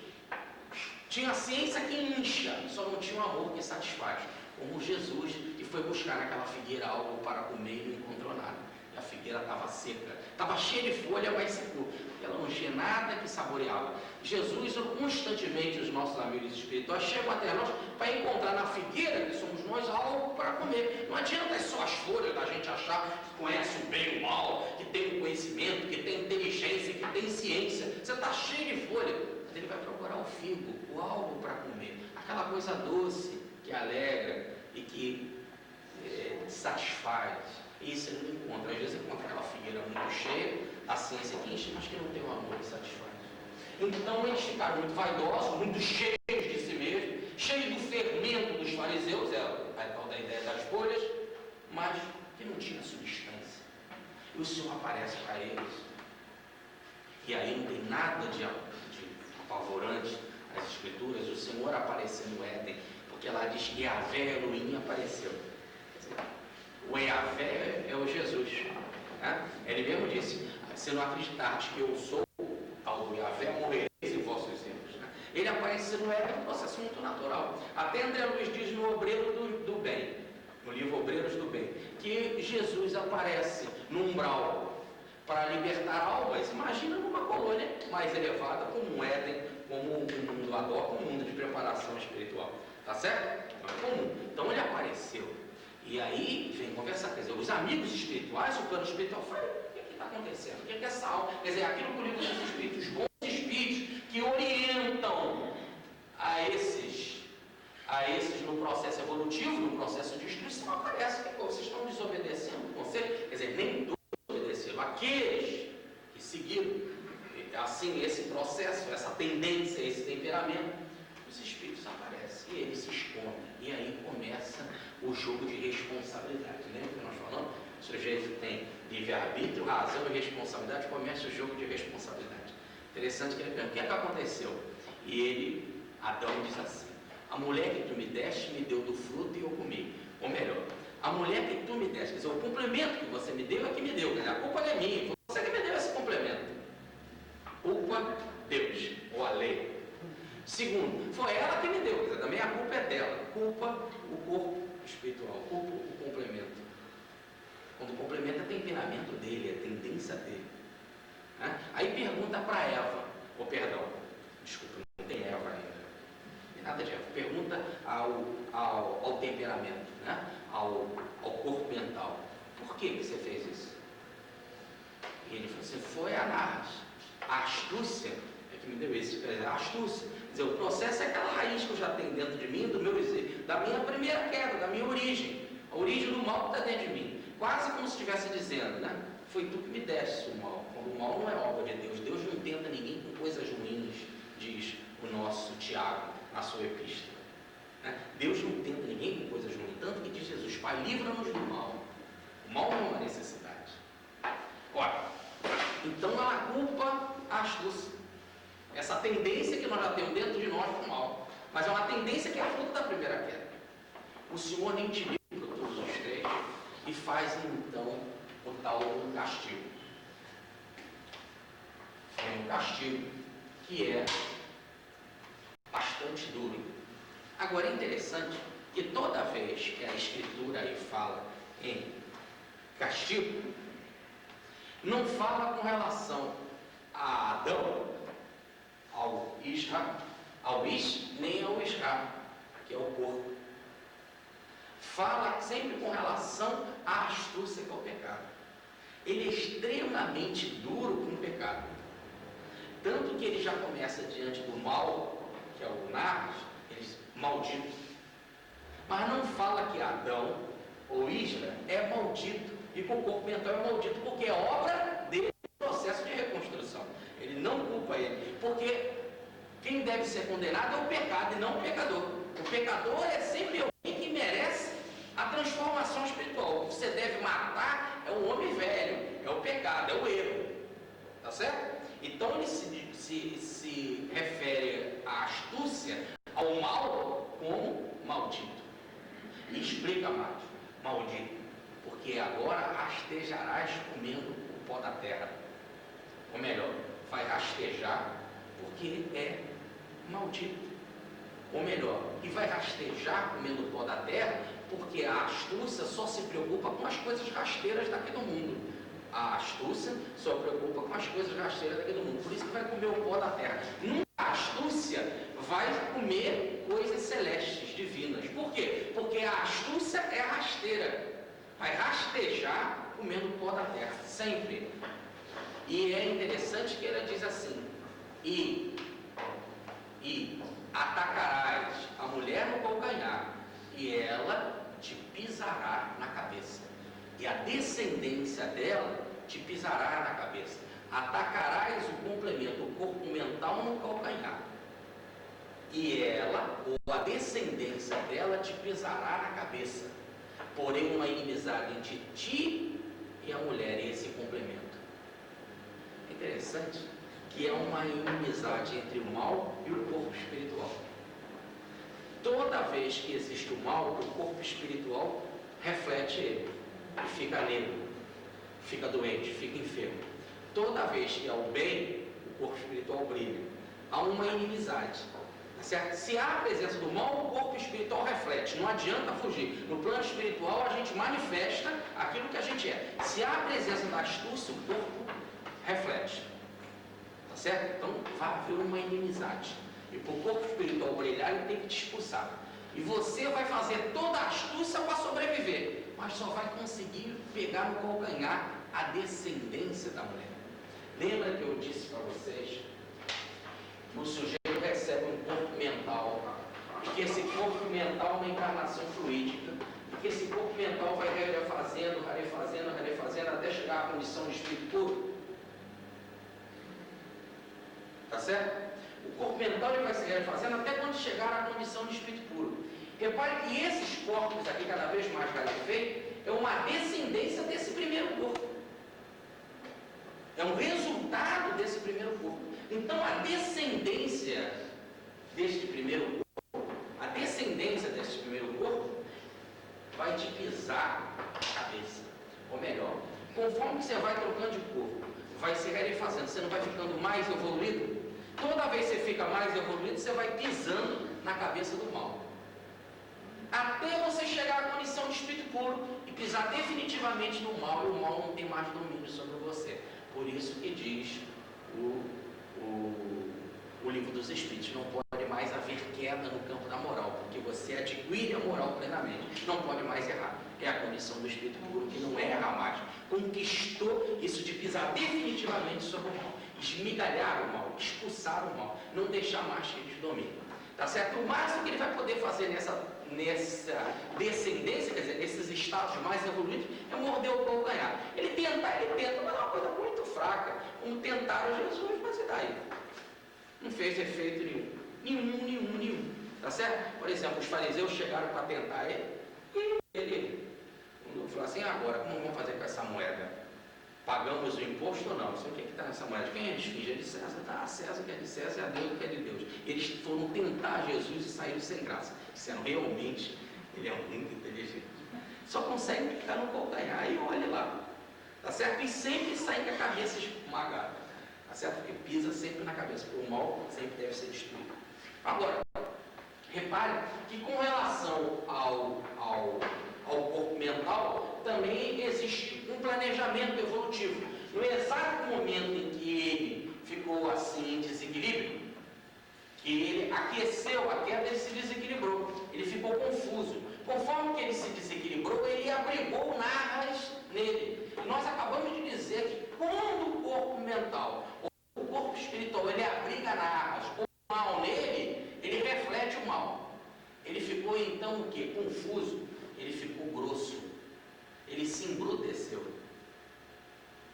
Tinha a ciência que incha, só não tinha o amor que satisfaz. Como Jesus, que foi buscar naquela figueira algo para comer e não encontrou nada. E a figueira estava seca, estava cheia de folha, mas secou. Ela não tinha nada que saboreava. Jesus, constantemente, os nossos amigos espirituais chegam até nós para encontrar na figueira, que somos nós, algo para comer. Não adianta só as folhas da gente achar que conhece o bem e o mal, que tem um conhecimento, que tem inteligência, que tem ciência. Você está cheio de folha. Ele vai procurar o figo, o algo para comer. Aquela coisa doce, que alegra e que satisfaz. Isso ele não encontra. Às vezes ele encontra aquela figueira muito cheia, a ciência que enche, mas que não tem o amor que satisfaz. Então eles ficaram muito vaidosos, muito cheios de si mesmos, cheios do fermento dos fariseus, a tal da ideia das folhas, mas que não tinha substância. E o Senhor aparece para eles. E aí não tem nada de apavorante nas Escrituras. O Senhor apareceu no Éden, porque lá diz que Yahvé Elohim apareceu. O Yahvé é o Jesus, né? Ele mesmo disse: se não acreditardes que eu sou tal do Yahvé, morrereis em vossos erros, né? Ele apareceu no Éden, um processo muito natural. Até André Luiz diz no Obreiro do Bem, no livro Obreiros do Bem, que Jesus aparece no umbral para libertar almas. Imagina numa colônia mais elevada, como um Éden, como um mundo adó, como um mundo de preparação espiritual. Tá certo? Não é comum. Então ele apareceu. E aí vem conversar. Quer dizer, os amigos espirituais, o plano espiritual, fala: o que está acontecendo? O que é essa alma? Quer dizer, aquilo que o livro dos espíritos, bons espíritos, que orientam a esses no processo evolutivo, no processo de instrução, aparece que vocês estão desobedecendo o conselho. Quer dizer, nem obedeceram. Aqueles que seguiram assim esse processo, essa tendência, esse temperamento, os espíritos aparecem e eles se escondem. E aí começa o jogo de responsabilidade. Lembra que nós falamos o sujeito tem livre-arbítrio, razão e responsabilidade, começa o jogo de responsabilidade. Interessante que ele pergunta, o que é que aconteceu? E ele, Adão, diz assim, a mulher que tu me deste me deu do fruto e eu comi. Ou melhor, a mulher que tu me deste, quer dizer, o complemento que você me deu é que me deu, quer dizer, a culpa não é minha, você que me deu esse complemento. Culpa, Deus, ou a lei. Segundo, foi ela que me deu, quer dizer, também a culpa é dela. Culpa, o corpo espiritual, culpa, o complemento. Quando o complemento é temperamento dele, é tendência dele. Né? Aí pergunta para Eva, ou perdão, desculpa, não tem Eva ainda. Não tem nada de Eva. Pergunta ao temperamento, né? ao corpo mental. Por que você fez isso? E ele falou assim, foi a astúcia é que me deu isso. A astúcia. Quer dizer, o processo é aquela raiz que eu já tenho dentro de mim, da minha primeira queda, da minha origem. A origem do mal que está dentro de mim. Quase como se estivesse dizendo, né? Foi tu que me deste o mal. Quando o mal não é obra de Deus. Deus não tenta ninguém com coisas ruins, diz o nosso Tiago na sua epístola. Né? Deus não tenta ninguém com coisas ruins. Tanto que diz Jesus, Pai, livra-nos do mal. O mal não é uma necessidade. Ora, então ela culpa a astúcia. Essa tendência que nós já temos dentro de nós para o mal. Mas é uma tendência que é fruto da primeira queda. O Senhor nem te livra todos os três e faz então o tal do castigo. É um castigo que é bastante duro. Agora é interessante que toda vez que a Escritura aí fala em castigo, não fala com relação a Adão, ao nem ao Isra, que é o corpo. Fala sempre com relação à astúcia, que é o pecado. Ele é extremamente duro com o pecado. Tanto que ele já começa diante do mal, que é o Narras, ele diz, maldito. Mas não fala que Adão ou Isra é maldito e que o corpo mental é maldito, porque é obra dele no processo de reconstrução. Ele não culpa ele, porque quem deve ser condenado é o pecado e não o pecador. O pecador é sempre alguém que merece a transformação espiritual. O que você deve matar é o homem velho, é o pecado, é o erro. Tá certo? Então ele se refere à astúcia, ao mal, como maldito. E explica mais, maldito, porque agora rastejarás comendo o pó da terra. Ou melhor, vai rastejar porque é maldito. Ou melhor, e vai rastejar comendo o pó da terra porque a astúcia só se preocupa com as coisas rasteiras daqui do mundo. A astúcia só preocupa com as coisas rasteiras daqui do mundo. Por isso que vai comer o pó da terra. Nunca a astúcia vai comer coisas celestes, divinas. Por quê? Porque a astúcia é rasteira. Vai rastejar comendo o pó da terra. Sempre. E é interessante que ela diz assim, e atacarás a mulher no calcanhar, e ela te pisará na cabeça. E a descendência dela te pisará na cabeça. Atacarás o complemento, o corpo mental no calcanhar. E ela, ou a descendência dela, te pisará na cabeça. Porém, uma inimizade entre ti e a mulher, e esse complemento. É interessante que é uma inimizade entre o mal e o corpo espiritual. Toda vez que existe o mal, o corpo espiritual reflete ele e fica negro, fica doente, fica enfermo. Toda vez que há o bem, o corpo espiritual brilha. Há uma inimizade. Certo? Se há a presença do mal, o corpo espiritual reflete. Não adianta fugir. No plano espiritual, a gente manifesta aquilo que a gente é. Se há a presença da astúcia, o corpo reflete. Tá certo? Então, vai haver uma inimizade. E para o corpo espiritual brilhar, ele tem que te expulsar. E você vai fazer toda a astúcia para sobreviver. Mas só vai conseguir pegar no calcanhar a descendência da mulher. Lembra que eu disse para vocês que o sujeito recebe um corpo mental, e que esse corpo mental é uma encarnação fluídica, e que esse corpo mental vai refazendo até chegar à condição de espírito puro. Tá certo? O corpo mental ele vai se refazendo até quando chegar à condição de espírito puro. Repare que esses corpos aqui, cada vez mais rarefeitos, é uma descendência desse primeiro corpo. É um resultado desse primeiro corpo. Então a descendência deste primeiro corpo, vai te pisar a cabeça. Ou melhor, conforme você vai trocando de corpo, vai se refazendo, você não vai ficando mais evoluído? Toda vez que você fica mais evoluído, você vai pisando na cabeça do mal. Até você chegar à condição de espírito puro e pisar definitivamente no mal, e o mal não tem mais domínio sobre você. Por isso que diz o livro dos Espíritos, não pode mais haver queda no campo da moral, porque você adquire a moral plenamente, não pode mais errar. É a condição do espírito puro que não erra mais. Conquistou isso de pisar definitivamente sobre o mal, esmigalhar o mal, expulsar o mal, não deixar mais cheio de domínio. Tá certo? O máximo que ele vai poder fazer nessa descendência, quer dizer, nesses estados mais evoluídos, é morder o calcanhar. Ele tenta, mas é uma coisa muito fraca, como tentaram Jesus, mas e daí? Não fez efeito nenhum. Tá certo? Por exemplo, os fariseus chegaram para tentar ele, e ele falou assim: agora, como vamos fazer com essa moeda? Pagamos o imposto ou não? Não sei o que está nessa moeda. Quem eles fingem? É de César. Dá a César que é de César e a Deus que é de Deus. Eles foram tentar Jesus e saíram sem graça. Disseram, realmente, ele é muito inteligente. Só consegue ficar no calcanhar e olha lá. Tá certo? E sempre sai com a cabeça esmagada. Tá certo? Porque pisa sempre na cabeça. Porque o mal sempre deve ser destruído. Agora, repare que com relação ao corpo mental, também existe um planejamento evolutivo. No exato momento em que ele ficou assim em desequilíbrio, que ele aqueceu, a queda, ele se desequilibrou, ele ficou confuso. Conforme que ele se desequilibrou, ele abrigou narras nele. E nós acabamos de dizer que quando o corpo mental, ou o corpo espiritual, ele abriga narras, ou o mal nele, ele reflete o mal. Ele ficou então o quê? Confuso. Ele ficou grosso. Ele se embruteceu.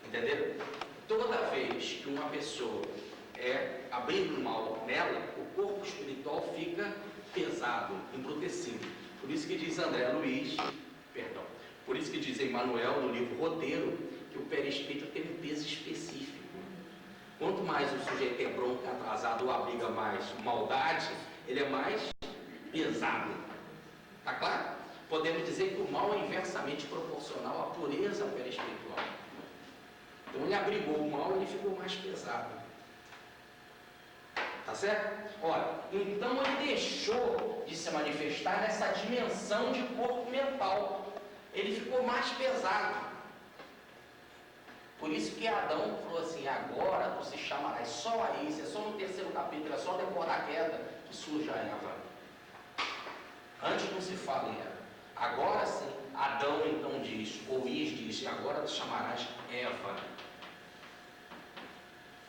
Entenderam? Toda vez que uma pessoa abrindo mal nela, o corpo espiritual fica pesado, embrutecido. Por isso que diz por isso que diz Emmanuel no livro Roteiro, que o perispírito tem um peso específico. Quanto mais o sujeito é bronco, atrasado ou abriga mais maldade, ele é mais pesado. Tá claro? Podemos dizer que o mal é inversamente proporcional à pureza perispiritual. Então ele abrigou o mal e ele ficou mais pesado. Tá certo? Ora, então ele deixou de se manifestar nessa dimensão de corpo mental. Ele ficou mais pesado. Por isso que Adão falou assim: agora tu se chamarás. Só aí, isso é só no 3º capítulo, é só decorar a queda que surge a Eva. Antes não se fala em Eva. Agora sim, Adão então diz, ou diz, agora te chamarás Eva,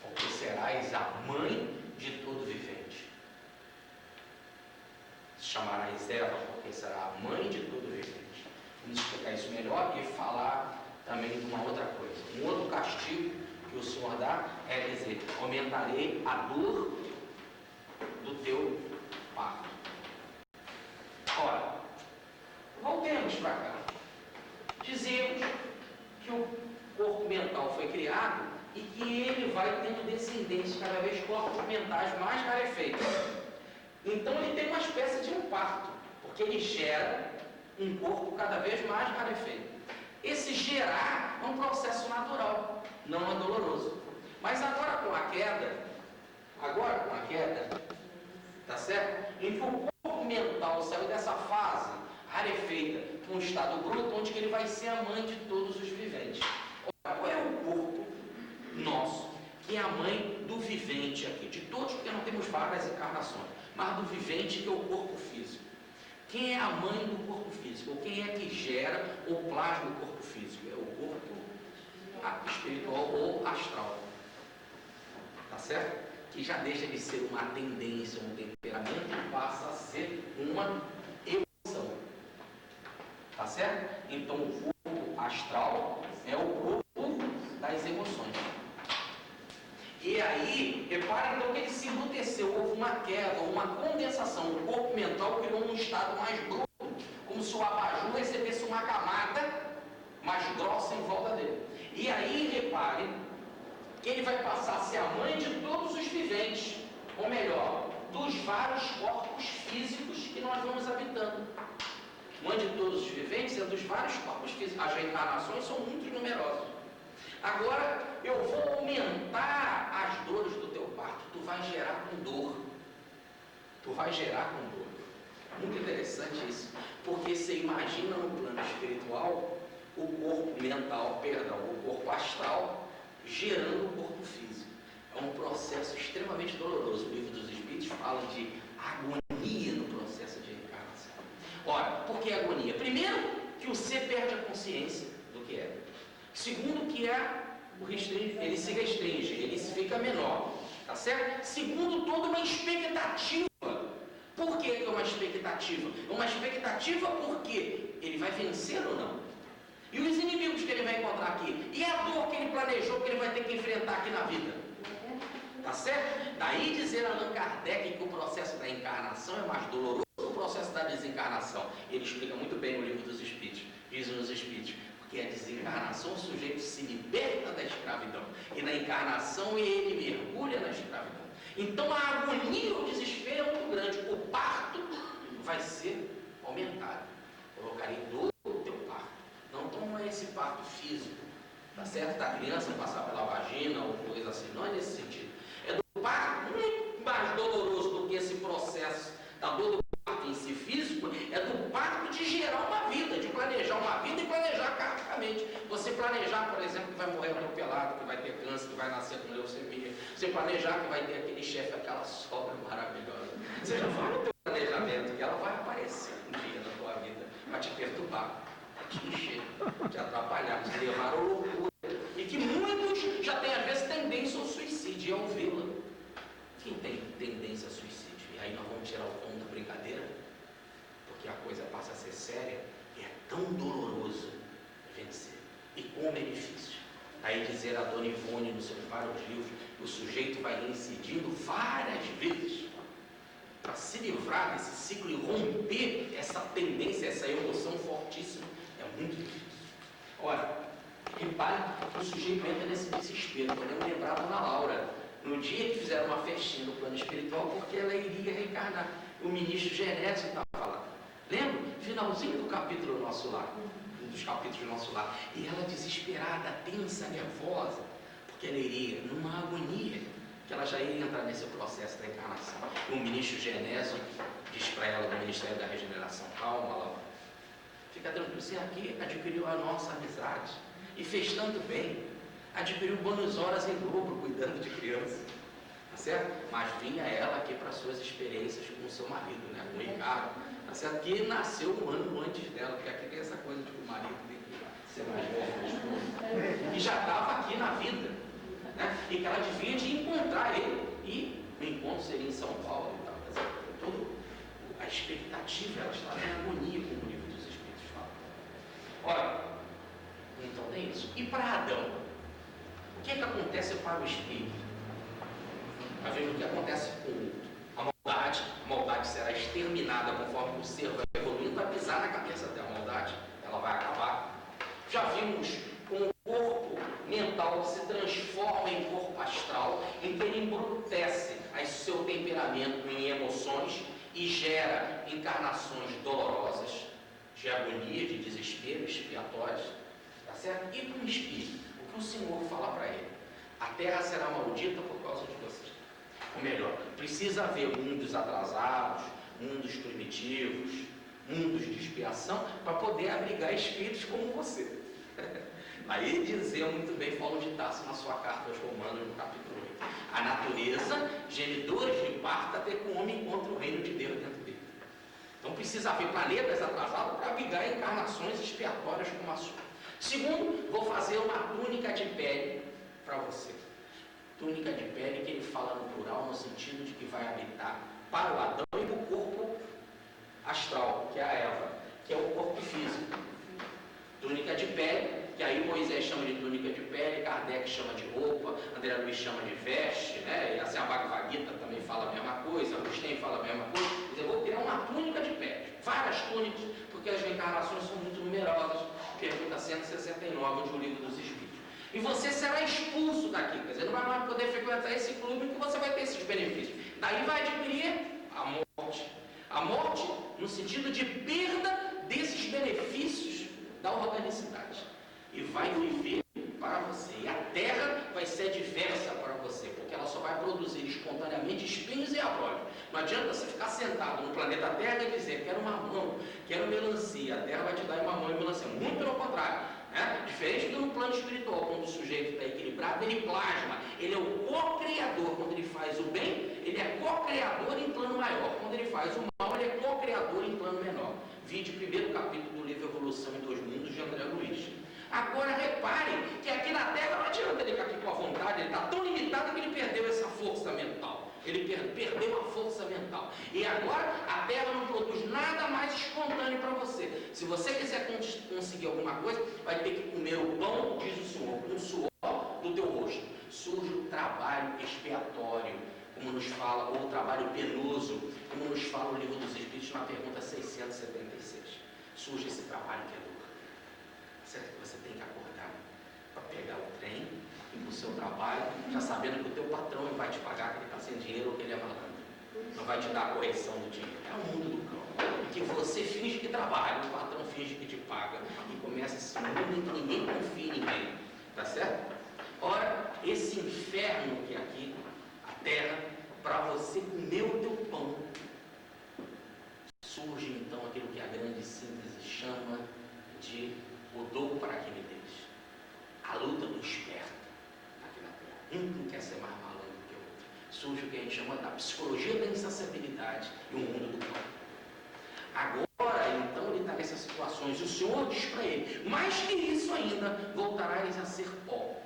porque serás a mãe de todo vivente. Chamarás Eva, porque será a mãe de todo vivente. Vamos explicar isso melhor e falar também de uma outra coisa. Um outro castigo que o Senhor dá é dizer: aumentarei a dor do teu parto. Ora, voltemos para cá. Dizemos que o corpo mental foi criado e que ele vai tendo descendência, cada vez corpos mentais mais rarefeitos. Então ele tem uma espécie de um parto, porque ele gera um corpo cada vez mais rarefeito. Esse gerar é um processo natural, não é doloroso. Mas agora com a queda, tá certo? Em que o corpo mental saiu dessa fase rarefeita para um estado bruto, onde ele vai ser a mãe de todos os viventes. Ora, qual é o corpo nosso, que é a mãe do vivente aqui, de todos, porque não temos várias encarnações, mas do vivente, que é o corpo físico. Quem é a mãe do corpo físico? Ou quem é que gera ou plasma o corpo físico? É o corpo espiritual ou astral. Tá certo? Que já deixa de ser uma tendência, um temperamento, e passa a ser uma emoção. Tá certo? Então o corpo astral é o corpo das emoções. E aí, repare então que ele se embruteceu, houve uma queda, uma condensação. O corpo mental criou um estado mais bruto, como se o abajur recebesse uma camada mais grossa em volta dele. E aí, reparem, que ele vai passar a ser a mãe de todos os viventes, ou melhor, dos vários corpos físicos que nós vamos habitando. Mãe de todos os viventes é dos vários corpos físicos. As reencarnações são muito numerosas. Agora, eu vou aumentar as dores do teu parto. Tu vai gerar com dor. Tu vai gerar com dor. Muito interessante isso. Porque você imagina no plano espiritual o corpo mental, perdão, o corpo astral gerando o corpo físico. É um processo extremamente doloroso. O Livro dos Espíritos fala de agonia no processo de reencarnação. Ora, por que agonia? Primeiro, que o ser perde a consciência do que é. Segundo, que ele se restringe, ele fica menor. Tá certo? Segundo, toda uma expectativa. Por que é uma expectativa? É uma expectativa porque ele vai vencer ou não? E os inimigos que ele vai encontrar aqui? E a dor que ele planejou que ele vai ter que enfrentar aqui na vida? Tá certo? Daí dizer Allan Kardec que o processo da encarnação é mais doloroso que o processo da desencarnação. Ele explica muito bem no Livro dos Espíritos. Diz nos Espíritos, porque a desencarnação o sujeito se liberta da escravidão. E na encarnação ele mergulha na escravidão. Então a agonia, o desespero é muito grande. O parto vai ser aumentado. Colocarei dor no teu parto. Não é esse parto físico, tá certo? Da criança passar pela vagina ou coisa assim, não é nesse sentido. É do parto muito mais doloroso do que esse processo da dor do parto em si físico, é do parto de gerar uma vida, de planejar uma vida e planejar karmicamente. Você planejar, por exemplo, que vai morrer atropelado, que vai ter câncer, que vai nascer com leucemia. Você planejar que vai ter aquele chefe, aquela sogra maravilhosa. Você já fala no teu planejamento que ela vai aparecer um dia na tua vida, vai te perturbar, te encher, te atrapalhar, te levar à loucura. E que muitos já têm, às vezes, tendência ao suicídio, ao vê-la. Quem tem tendência ao suicídio? E aí nós vamos tirar o tom da brincadeira, porque a coisa passa a ser séria, e é tão doloroso vencer. E com benefício. Aí dizer a Dona Ivone nos seus vários livros, que o sujeito vai reincidindo várias vezes, para se livrar desse ciclo e romper essa tendência, essa emoção fortíssima. É muito difícil. Ora, repare que o sujeito entra nesse desespero. Podemos lembrar a Dona Laura, no dia que fizeram uma festinha no plano espiritual, porque ela iria reencarnar. O ministro Genésio estava lá. Lembra? Finalzinho do capítulo nosso lá, um dos capítulos do nosso lá. E ela desesperada, tensa, nervosa, porque ela iria numa agonia, que ela já ia entrar nesse processo da encarnação. O ministro Genésio diz para ela, do Ministério da Regeneração: calma, Laura. Fica tranquilo, você aqui adquiriu a nossa amizade e fez tanto bem, adquiriu bônus horas em dobro cuidando de criança, tá certo? Mas vinha ela aqui para suas experiências com o seu marido, né? Com o Ricardo, tá certo? Que nasceu um ano antes dela, porque aqui tem essa coisa de que o marido tem que ser mais velho que a esposa, e já estava aqui na vida, né? E que ela devia de encontrar ele, e o encontro seria em São Paulo e tal, tá certo? Toda a expectativa, ela estava em agonia com o livro. Ora, então tem isso. E para Adão? O que é que acontece para o espírito? Vai ver o que acontece com a maldade será exterminada conforme o ser vai evoluindo, vai pisar na cabeça da maldade, ela vai acabar. Já vimos com o corpo mental que se transforma em corpo astral, em que ele embrutece o seu temperamento em emoções e gera encarnações dolorosas, de agonia, de desespero, expiatórios, tá certo? E com o espírito, o que o Senhor fala para ele? A terra será maldita por causa de vocês. Ou melhor, precisa haver mundos atrasados, mundos primitivos, mundos de expiação, para poder abrigar espíritos como você. Aí dizia muito bem Paulo de Tarso na sua carta aos Romanos, no capítulo 8. A natureza, gemidores de parto, até que o homem encontre o reino de Deus dentro dele. Então precisa haver planetas atrasados para abrigar encarnações expiatórias como a sua. Segundo, vou fazer uma túnica de pele para você. Túnica de pele que ele fala no plural, no sentido de que vai habitar para o Adão e para o corpo astral, que é a Eva, que é o corpo físico. Túnica de pele, que aí Moisés chama de túnica de pele, Kardec chama de roupa, André Luiz chama de veste, né? E assim a Bhagavad Gita também fala a mesma coisa, Agostinho fala a mesma coisa. Eu vou criar uma túnica de pele, várias túnicas, porque as reencarnações são muito numerosas. pergunta 169 de O Livro dos Espíritos. E você será expulso daqui, quer dizer, não vai mais poder frequentar esse clube que você vai ter esses benefícios. Daí vai adquirir a morte. A morte no sentido de perda desses benefícios da organicidade. E vai viver para você. E a terra vai ser diversa para você, porque ela só vai produzir espontaneamente espinhos e abrolhos. Não adianta você ficar sentado no planeta Terra e dizer, quero mamão, quero melancia. A terra vai te dar mamão e melancia. Muito pelo contrário. Diferente do plano espiritual, quando o sujeito está equilibrado, ele plasma. Ele é o co-criador. Quando ele faz o bem, ele é co-criador em plano maior. Quando ele faz o mal, ele é co-criador em plano menor. Vide o primeiro capítulo do livro Evolução em Dois Mundos, de André Luiz. Agora reparem que aqui na Terra não adianta ele ficar aqui com a vontade, ele está tão limitado que ele perdeu essa força mental. Ele perdeu a força mental. E agora a Terra não produz nada mais espontâneo para você. Se você quiser conseguir alguma coisa, vai ter que comer o pão, diz o Senhor, com o suor do teu rosto. Surge o trabalho expiatório, como nos fala, ou o trabalho penoso, como nos fala o Livro dos Espíritos na pergunta 676. Surge esse trabalho que é duro. Certo que você tem que acordar para pegar o trem, ir para o seu trabalho, já sabendo que o teu patrão não vai te pagar, que ele está sem dinheiro ou que ele é malandro. Não vai te dar a correção do dinheiro. É o mundo do cão. Que você finge que trabalha, o patrão finge que te paga. E começa esse mundo em que ninguém confia em ninguém. Tá certo? Ora, esse inferno que é aqui, a terra, para você comer o teu pão, surge então aquilo que a grande síntese chama de o dou para que me deixe. A luta do esperto aqui na Terra. Um não quer ser mais malandro que o outro. Surge o que a gente chama da psicologia da insaciabilidade e o mundo do pão. Agora, então, ele está nessas situações. O Senhor diz para ele, mais que isso ainda, voltarás a ser pó.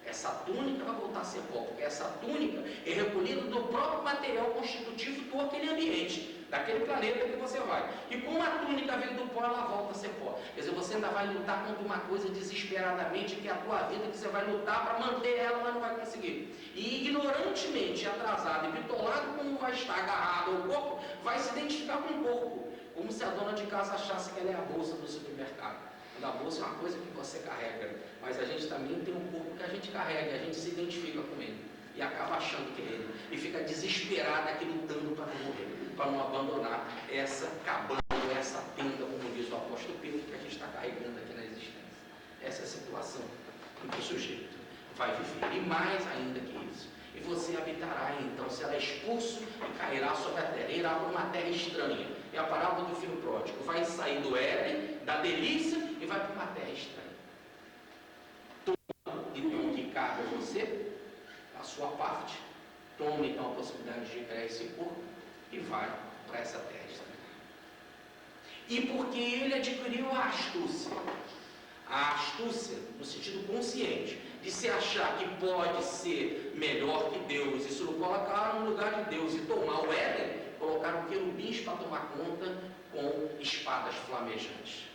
Essa túnica vai voltar a ser pó, porque essa túnica é recolhida do próprio material constitutivo do aquele ambiente, daquele planeta que você vai. E como a túnica veio do pó, ela volta a ser pó. Quer dizer, você ainda vai lutar contra uma coisa desesperadamente, que é a tua vida, que você vai lutar para manter ela, mas não vai conseguir. E ignorantemente, atrasado e bitolado, como vai estar agarrado ao corpo, vai se identificar com o corpo. Como se a dona de casa achasse que ela é a bolsa do supermercado. A bolsa é uma coisa que você carrega, mas a gente também tem um corpo que a gente carrega, a gente se identifica com ele e acaba achando que é ele e fica desesperado aqui lutando para não morrer, para não abandonar essa cabana, essa tenda, como diz o apóstolo Pedro, que a gente está carregando aqui na existência. Essa é a situação em que o sujeito vai viver, e mais ainda que isso. E você habitará então, será expulso e cairá sobre a terra, irá para uma terra estranha. É a parábola do filho pródigo, vai sair do Éden, da delícia, e vai para uma terra estranha. Toma então o que cabe a você, a sua parte, toma então a possibilidade de criar esse corpo e vai para essa terra estranha. E porque ele adquiriu a astúcia no sentido consciente, de se achar que pode ser melhor que Deus, e se colocar no lugar de Deus e tomar o Éden, colocaram querubins para tomar conta com espadas flamejantes.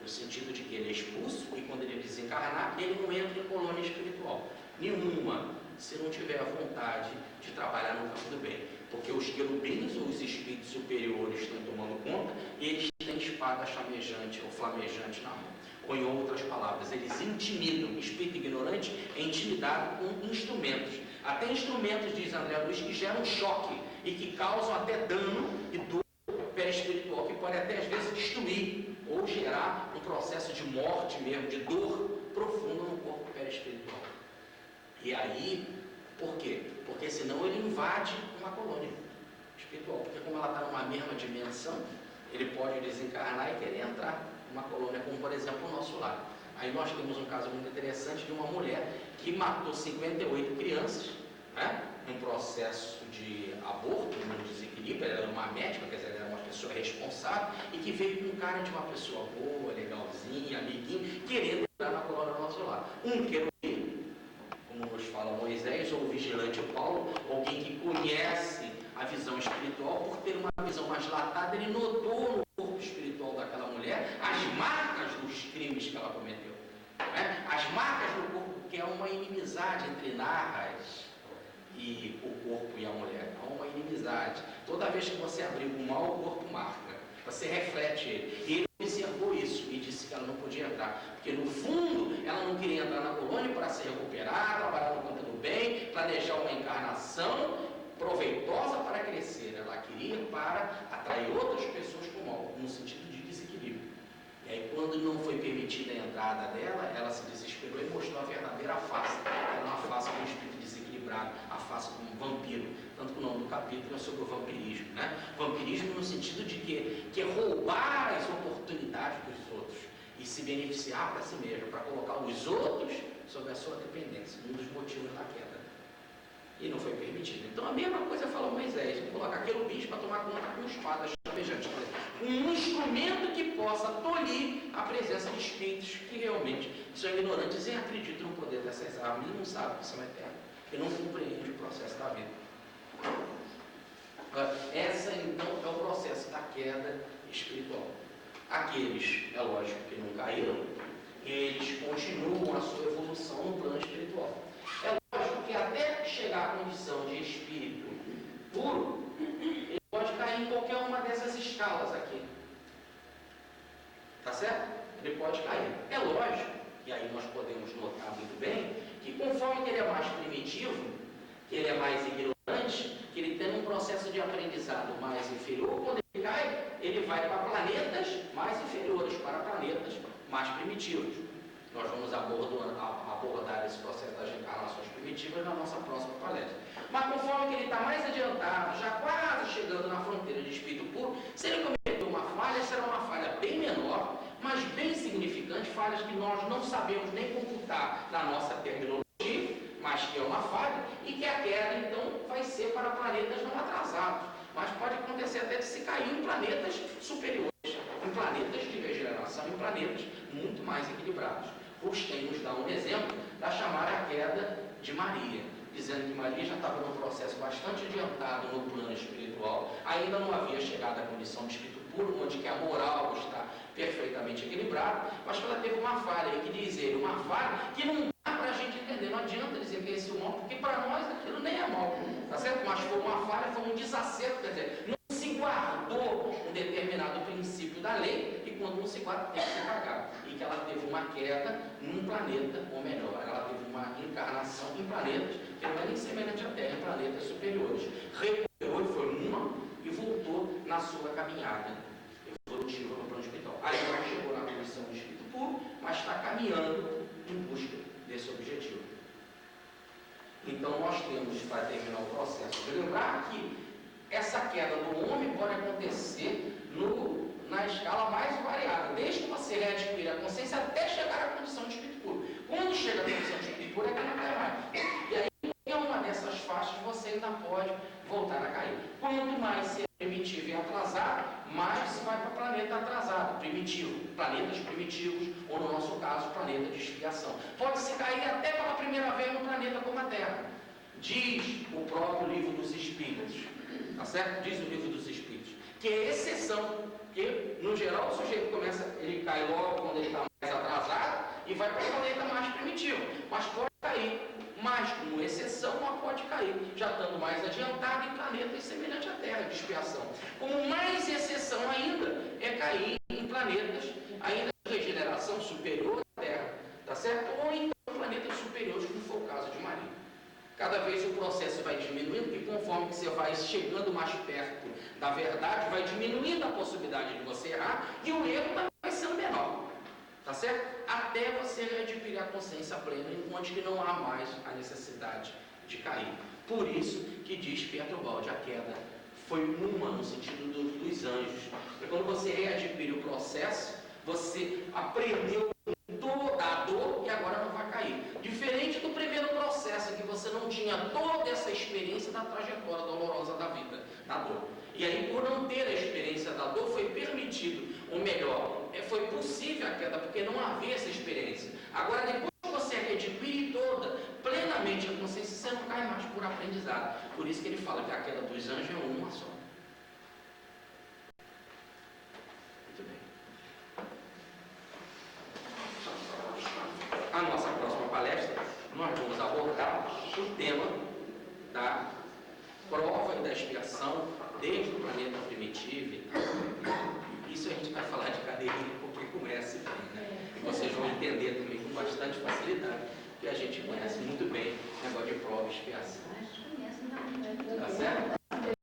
No sentido de que ele é expulso e quando ele desencarnar, ele não entra em colônia espiritual. Nenhuma, se não tiver a vontade de trabalhar no campo do bem. Porque os querubins ou os espíritos superiores estão tomando conta e eles têm espada chamejante ou flamejante na mão. Ou em outras palavras, eles intimidam. O espírito ignorante é intimidado com instrumentos. Até instrumentos, diz André Luiz, que geram choque e que causam até dano e dor perispiritual, que pode até às vezes destruir ou gerar um processo de morte mesmo, de dor profunda no corpo perispiritual. E aí, por quê? Porque senão ele invade uma colônia espiritual, porque como ela está numa mesma dimensão, ele pode desencarnar e querer entrar numa colônia, como por exemplo o nosso lar. Aí nós temos um caso muito interessante de uma mulher que matou 58 crianças, né, num processo de aborto, num desequilíbrio. Ela era uma médica, quer dizer, ela era uma pessoa responsável, e que veio com cara de uma pessoa boa, legalzinha, amiguinha, querendo entrar na colônia do nosso lar. Um querubim, como nos fala Moisés, ou o vigilante Paulo, alguém que conhece a visão espiritual, por ter uma visão mais latada, ele notou no corpo espiritual daquela mulher as marcas dos crimes que ela cometeu, né? As marcas do corpo, que é uma inimizade entre Narras e o corpo e a mulher. Há uma inimizade. Toda vez que você abriga o mal, o corpo marca. Você reflete ele. E ele observou isso e disse que ela não podia entrar. uma encarnação proveitosa para crescer, ela queria para atrair outras pessoas no sentido de desequilíbrio. E aí, quando não foi permitida a entrada dela, ela se desesperou e mostrou a verdadeira face. Era uma face de um espírito desequilibrado, a face de um vampiro. Tanto que o nome do capítulo é sobre o vampirismo, né? Vampirismo no sentido de que é roubar as oportunidades dos outros e se beneficiar para si mesmo, para colocar os outros sob a sua dependência, um dos motivos da queda. E não foi permitido. Então a mesma coisa falou Moisés, vou colocar querubins para tomar conta com espadas chamejantes, um instrumento que possa tolir a presença de espíritos que realmente são ignorantes e acreditam no poder dessas armas e não sabem que são eternos, e não compreendem o processo da vida. Essa então é o processo da queda espiritual. Aqueles, é lógico que não caíram, eles continuam a sua evolução no plano espiritual. É lógico que até chegar à condição de espírito puro, ele pode cair em qualquer uma dessas escalas aqui. Tá certo? Ele pode cair. É lógico, e aí nós podemos notar muito bem, que conforme que ele é mais primitivo, que ele é mais ignorante, que ele tem um processo de aprendizado mais inferior, quando ele cai, ele vai para planetas mais inferiores, para planetas mais primitivos. Nós vamos abordar esse processo das encarnações primitivas na nossa próxima palestra. Mas conforme que ele está mais adiantado, já quase chegando na fronteira de espírito puro, se ele cometer uma falha, será uma falha bem menor, mas bem significante, falhas que nós não sabemos nem computar na nossa terminologia, mas que é uma falha, e que a queda, então, vai ser para planetas não atrasados. Mas pode acontecer até de se cair em planetas superiores, em planetas de regeneração, em planetas muito mais equilibrados. Rustem nos dá um exemplo da chamada queda de Maria, dizendo que Maria já estava num processo bastante adiantado no plano espiritual, ainda não havia chegado à condição de espírito puro, onde que a moral está perfeitamente equilibrada, mas que ela teve uma falha, e que diz ele, uma falha que não dá para a gente entender, não adianta dizer que esse é o mal, porque para nós aquilo nem é mal, tá certo? Mas foi uma falha, foi um desacerto, quer dizer, não se guardou um determinado princípio da lei, e quando não se guarda, tem que ser pagado. E que ela teve uma queda num planeta, ou melhor, ela teve uma encarnação em planetas, que não é nem semelhante à Terra, em planetas superiores. Recuperou e foi uma, e voltou na sua caminhada evolutiva no plano espiritual. Aí ela chegou na condição de espírito puro, mas está caminhando em busca desse objetivo. Então nós temos, para terminar o processo, de lembrar que essa queda do homem pode acontecer na escala mais variada, desde que você readquire a consciência até chegar à condição de espírito puro. Quando chega à condição de espírito puro é que não cai mais. E aí, em uma dessas faixas, você ainda pode voltar a cair. Quanto mais se é primitivo e atrasado, mais se vai para planeta atrasado, primitivo, planetas primitivos, ou no nosso caso, planeta de expiação. Pode-se cair até pela primeira vez no planeta como a Terra. Diz o próprio livro dos Espíritos, tá certo? Diz o livro dos Espíritos, que é exceção, porque no geral o sujeito ele cai logo quando ele está mais atrasado e vai para o planeta mais primitivo, mas pode cair, mas como exceção não pode cair, já estando mais adiantado em planetas semelhantes à Terra, de expiação. Como mais exceção ainda é cair em planetas ainda de regeneração superior à Terra, tá certo? Ou em planetas superiores, como foi o caso de Maria. Cada vez o processo vai diminuindo, e conforme que você vai chegando mais perto da verdade, vai diminuindo a possibilidade de você errar, e o erro também vai sendo menor, tá certo? Até você adquirir a consciência plena, onde que não há mais a necessidade de cair. Por isso que diz Pietro Baldi, a queda foi uma no sentido dos anjos. Porque quando você readquire o processo, você aprendeu toda a dor e agora não vai cair. Diferente do primeiro processo, que você não tinha toda essa experiência da trajetória dolorosa da vida, da dor. E aí, por não ter a experiência da dor, foi permitido, ou melhor, foi possível a queda, porque não havia essa experiência. Agora, depois que você readquire toda, plenamente a consciência, você não cai mais por aprendizado. Por isso que ele fala que a queda dos anjos é uma só. Muito bem. A nossa próxima palestra, nós vamos abordar o tema da prova e da expiação desde o planeta primitivo e tal. Isso a gente vai falar de cadeirinha, porque começa bem, né? E vocês vão entender também com bastante facilidade que a gente conhece muito bem, negócio de prova e expiação. Mas conhece, não. Tá certo?